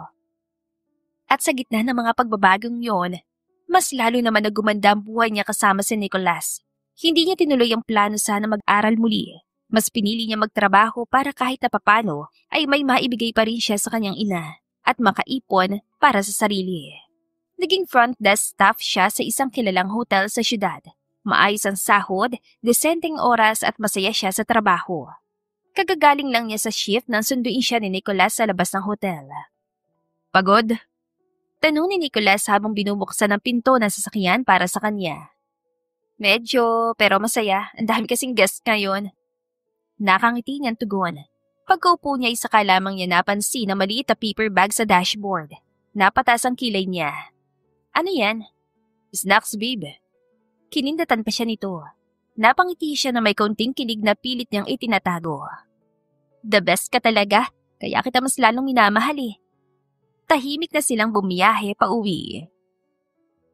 At sa gitna ng mga pagbabagong yon, mas lalo naman na gumanda ang buhay niya kasama si Nicholas. Hindi niya tinuloy ang plano sana mag-aral muli. Mas pinili niya magtrabaho para kahit na papano ay may maibigay pa rin siya sa kanyang ina at makaipon para sa sarili. Naging front desk staff siya sa isang kilalang hotel sa syudad. Maayos ang sahod, desenteng oras at masaya siya sa trabaho. Kagagaling lang niya sa shift nang sunduin siya ni Nicholas sa labas ng hotel. Pagod? Tanong ni Nicholas habang binubuksan ang pinto ng sasakyan para sa kanya. Medyo, pero masaya. Ang dami kasing guest ngayon. Nakangiti niyang tugon. Pagkaupo niya isa ka lamang niya napansin na maliit na paper bag sa dashboard. Napataas ang kilay niya. Ano yan? Snacks, babe. Kinindatan pa siya nito. Napangiti siya na may kaunting kilig na pilit niyang itinatago. The best ka talaga, kaya kita mas lalong minamahal eh. Tahimik na silang bumiyahe pa uwi.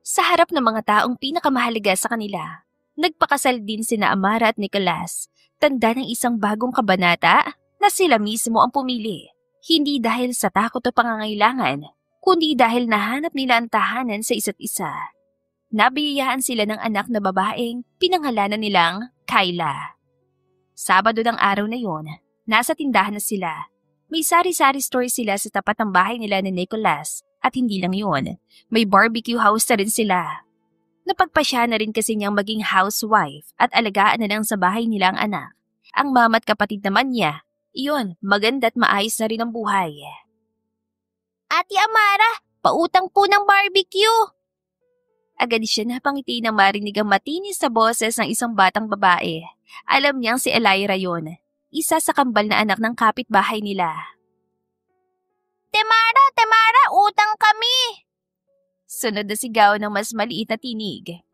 Sa harap ng mga taong pinakamahalaga sa kanila, nagpakasal din sina Amara at Nicholas, tanda ng isang bagong kabanata na sila mismo ang pumili. Hindi dahil sa takot o pangangailangan, kundi dahil nahanap nila ang tahanan sa isa't isa. Nabiyayaan sila ng anak na babaeng pinangalanan nilang Kyla. Sabado ng araw na yon, nasa tindahan na sila. May sari-sari store sila sa tapat ng bahay nila ni Nicholas at hindi lang yon, may barbecue house na rin sila. Napagpasya na rin kasi niyang maging housewife at alagaan na lang sa bahay nila ang anak. Ang mama at kapatid naman niya, iyon, maganda at maayos na rin ang buhay. Ate Amara, pautang po ng barbecue! Agad siya napangiti nang marinig ang matinis na boses ng isang batang babae. Alam niyang si Elira yon, isa sa kambal na anak ng kapitbahay nila. Temara! Temara! Utang kami! Sunod na sigaw ng mas maliit na tinig.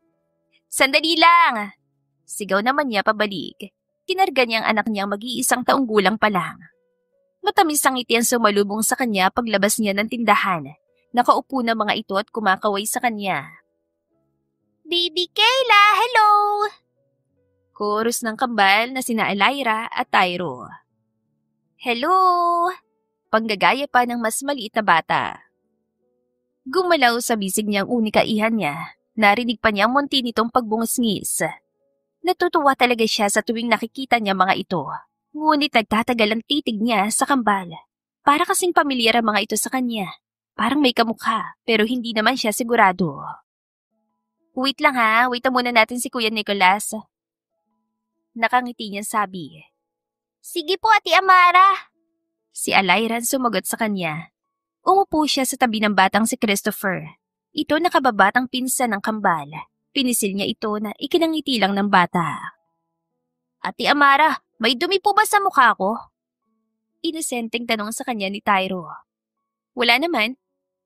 Sandali lang! Sigaw naman niya pabalik. Kinarga niya ang anak niyang mag-iisang taong gulang pa lang. Matamis ang ngiti ang sumalubong sa kanya paglabas niya ng tindahan. Nakaupo na mga ito at kumakaway sa kanya. Baby Kayla, hello! Chorus ng kambal na sina Elira at Tyro. Hello! Panggagaya pa ng mas maliit na bata. Gumalaw sa bisig niyang unikaihan niya. Narinig pa niya ang munti nitong pagbungusngis. Natutuwa talaga siya sa tuwing nakikita niya mga ito. Ngunit nagtatagal ang titig niya sa kambal. Para kasing pamilyar ang mga ito sa kanya. Parang may kamukha, pero hindi naman siya sigurado. Wait lang ha, wait muna natin si Kuya Nicholas. Nakangiti niya sabi. Sige po, Ate Amara. Si Elira sumagot sa kanya. Umupo siya sa tabi ng batang si Christopher. Ito nakababatang pinsan ng kambal. Pinisil niya ito na ikinangiti lang ng bata. Ate Amara, may dumi po ba sa mukha ko? Inosenteng tanong sa kanya ni Tyro. Wala naman.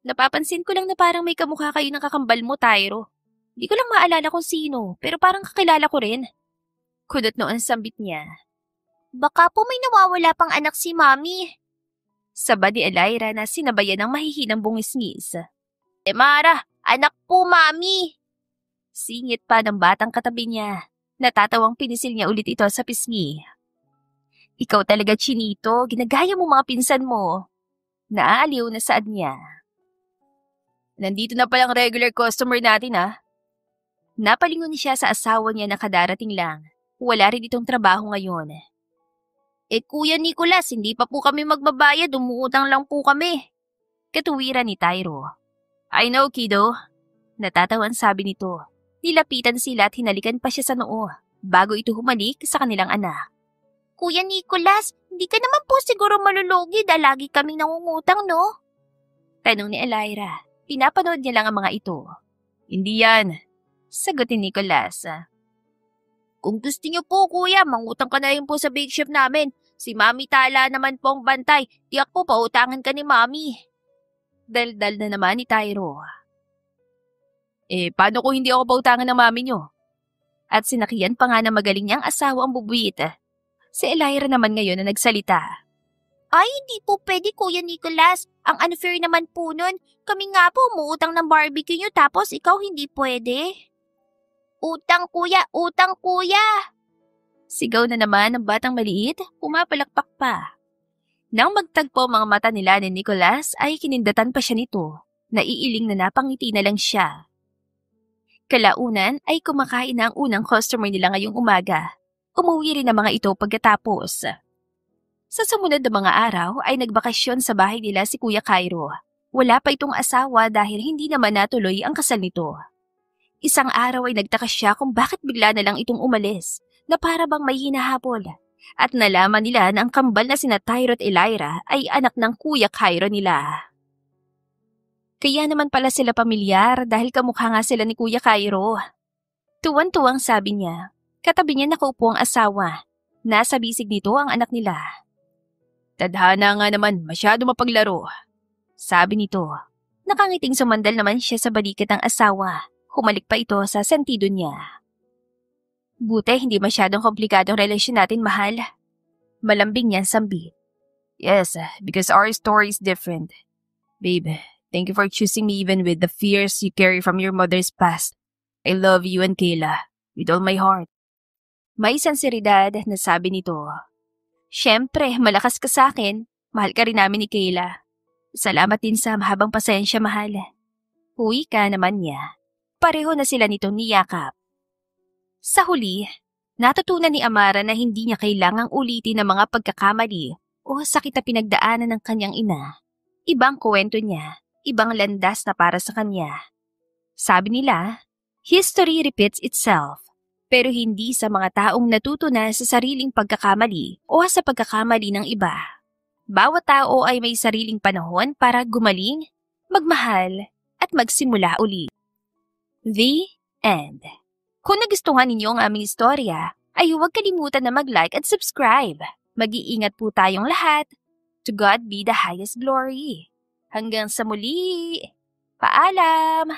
Napapansin ko lang na parang may kamukha kayo ng kakambal mo, Tyro. Di ko lang maalala kung sino, pero parang kakilala ko rin. Kudot noon sambit niya. Baka po may nawawala pang anak si Mami. Sabad ni Elira na sinabayan ng mahihinang bungisngis. Temara, anak po, Mami! Singit pa ng batang katabi niya. Natatawang pinisil niya ulit ito sa pisngi. Ikaw talaga, Chinito. Ginagaya mo mga pinsan mo. Naaaliw na saad niya. Nandito na palang regular customer natin, ha? Napalingon siya sa asawa niya na kadarating lang. Wala rin itong trabaho ngayon. Kuya Nicholas, hindi pa po kami magbabayad. Umuutang lang po kami. Katuwiran ni Tyro. I know, kiddo. Natatawan sabi nito. Nilapitan sila at hinalikan pa siya sa noo bago ito humalik sa kanilang anak. Kuya Nicholas, hindi ka naman po siguro malulugi dahil lagi kaming nangungutang, no? Tanong ni Elira. Pinapanood niya lang ang mga ito. Hindi yan. Sagot ni Nicholas. Kung gusto niyo po, kuya, mangutang ka na rin po sa bake shop namin. Si Mami Tala naman po ang bantay. Tiyak po, pautangan ka ni Mami. Daldal na naman ni Tyro. Paano kung hindi ako pautangan ng Mami niyo? At sinakiyan pa nga na magaling niyang asawa ang bubuit. Si Elira naman ngayon na nagsalita. Ay, hindi po pwede, Kuya Nicholas. Ang unfair naman po nun. Kami nga po umuutang ng barbecue nyo tapos ikaw hindi pwede. Utang, kuya! Utang, kuya! Sigaw na naman ng batang maliit, pumapalakpak pa. Nang magtagpo mga mata nila ni Nicholas ay kinindatan pa siya nito. Naiiling na napangiti na lang siya. Kalaunan ay kumakain na ang unang customer nila ngayong umaga. Umuwi rin ang mga ito pagkatapos. Sa sumunod na mga araw ay nagbakasyon sa bahay nila si Kuya Cairo. Wala pa itong asawa dahil hindi naman natuloy ang kasal nito. Isang araw ay nagtaka siya kung bakit bigla na lang itong umalis na para bang may hinahabol. At nalaman nila na ang kambal na sina Tyro at Elira ay anak ng Kuya Cairo nila. Kaya naman pala sila pamilyar dahil kamukha nga sila ni Kuya Cairo. Tuwan-tuwang sabi niya. Katabi niya nakaupo ang asawa. Nasa bisig nito ang anak nila. Tadhana nga naman, masyado mapaglaro. Sabi nito. Nakangiting sumandal naman siya sa balikat ng asawa. Humalik pa ito sa sentido niya. Buti hindi masyadong komplikadong relasyon natin, mahal. Malambing niyan sambit. Yes, because our story is different. Babe, thank you for choosing me even with the fears you carry from your mother's past. I love you and Kayla with all my heart. May sinseridad na sabi nito. Siyempre, malakas ka sa akin. Mahal ka rin namin ni Kayla. Salamat din sa mahabang pasensya, mahal. Uwi ka naman niya. Pareho na sila nito niyakap. Sa huli, natutunan ni Amara na hindi niya kailangang ulitin ang mga pagkakamali o sakit na pinagdaanan ng kanyang ina. Ibang kwento niya, ibang landas na para sa kanya. Sabi nila, history repeats itself. Pero hindi sa mga taong natuto na sa sariling pagkakamali o sa pagkakamali ng iba. Bawat tao ay may sariling panahon para gumaling, magmahal, at magsimula uli. The End. Kung nagustuhan ninyo ang aming istorya, ay huwag kalimutan na mag-like at subscribe. Mag-iingat po tayong lahat. To God be the highest glory. Hanggang sa muli. Paalam!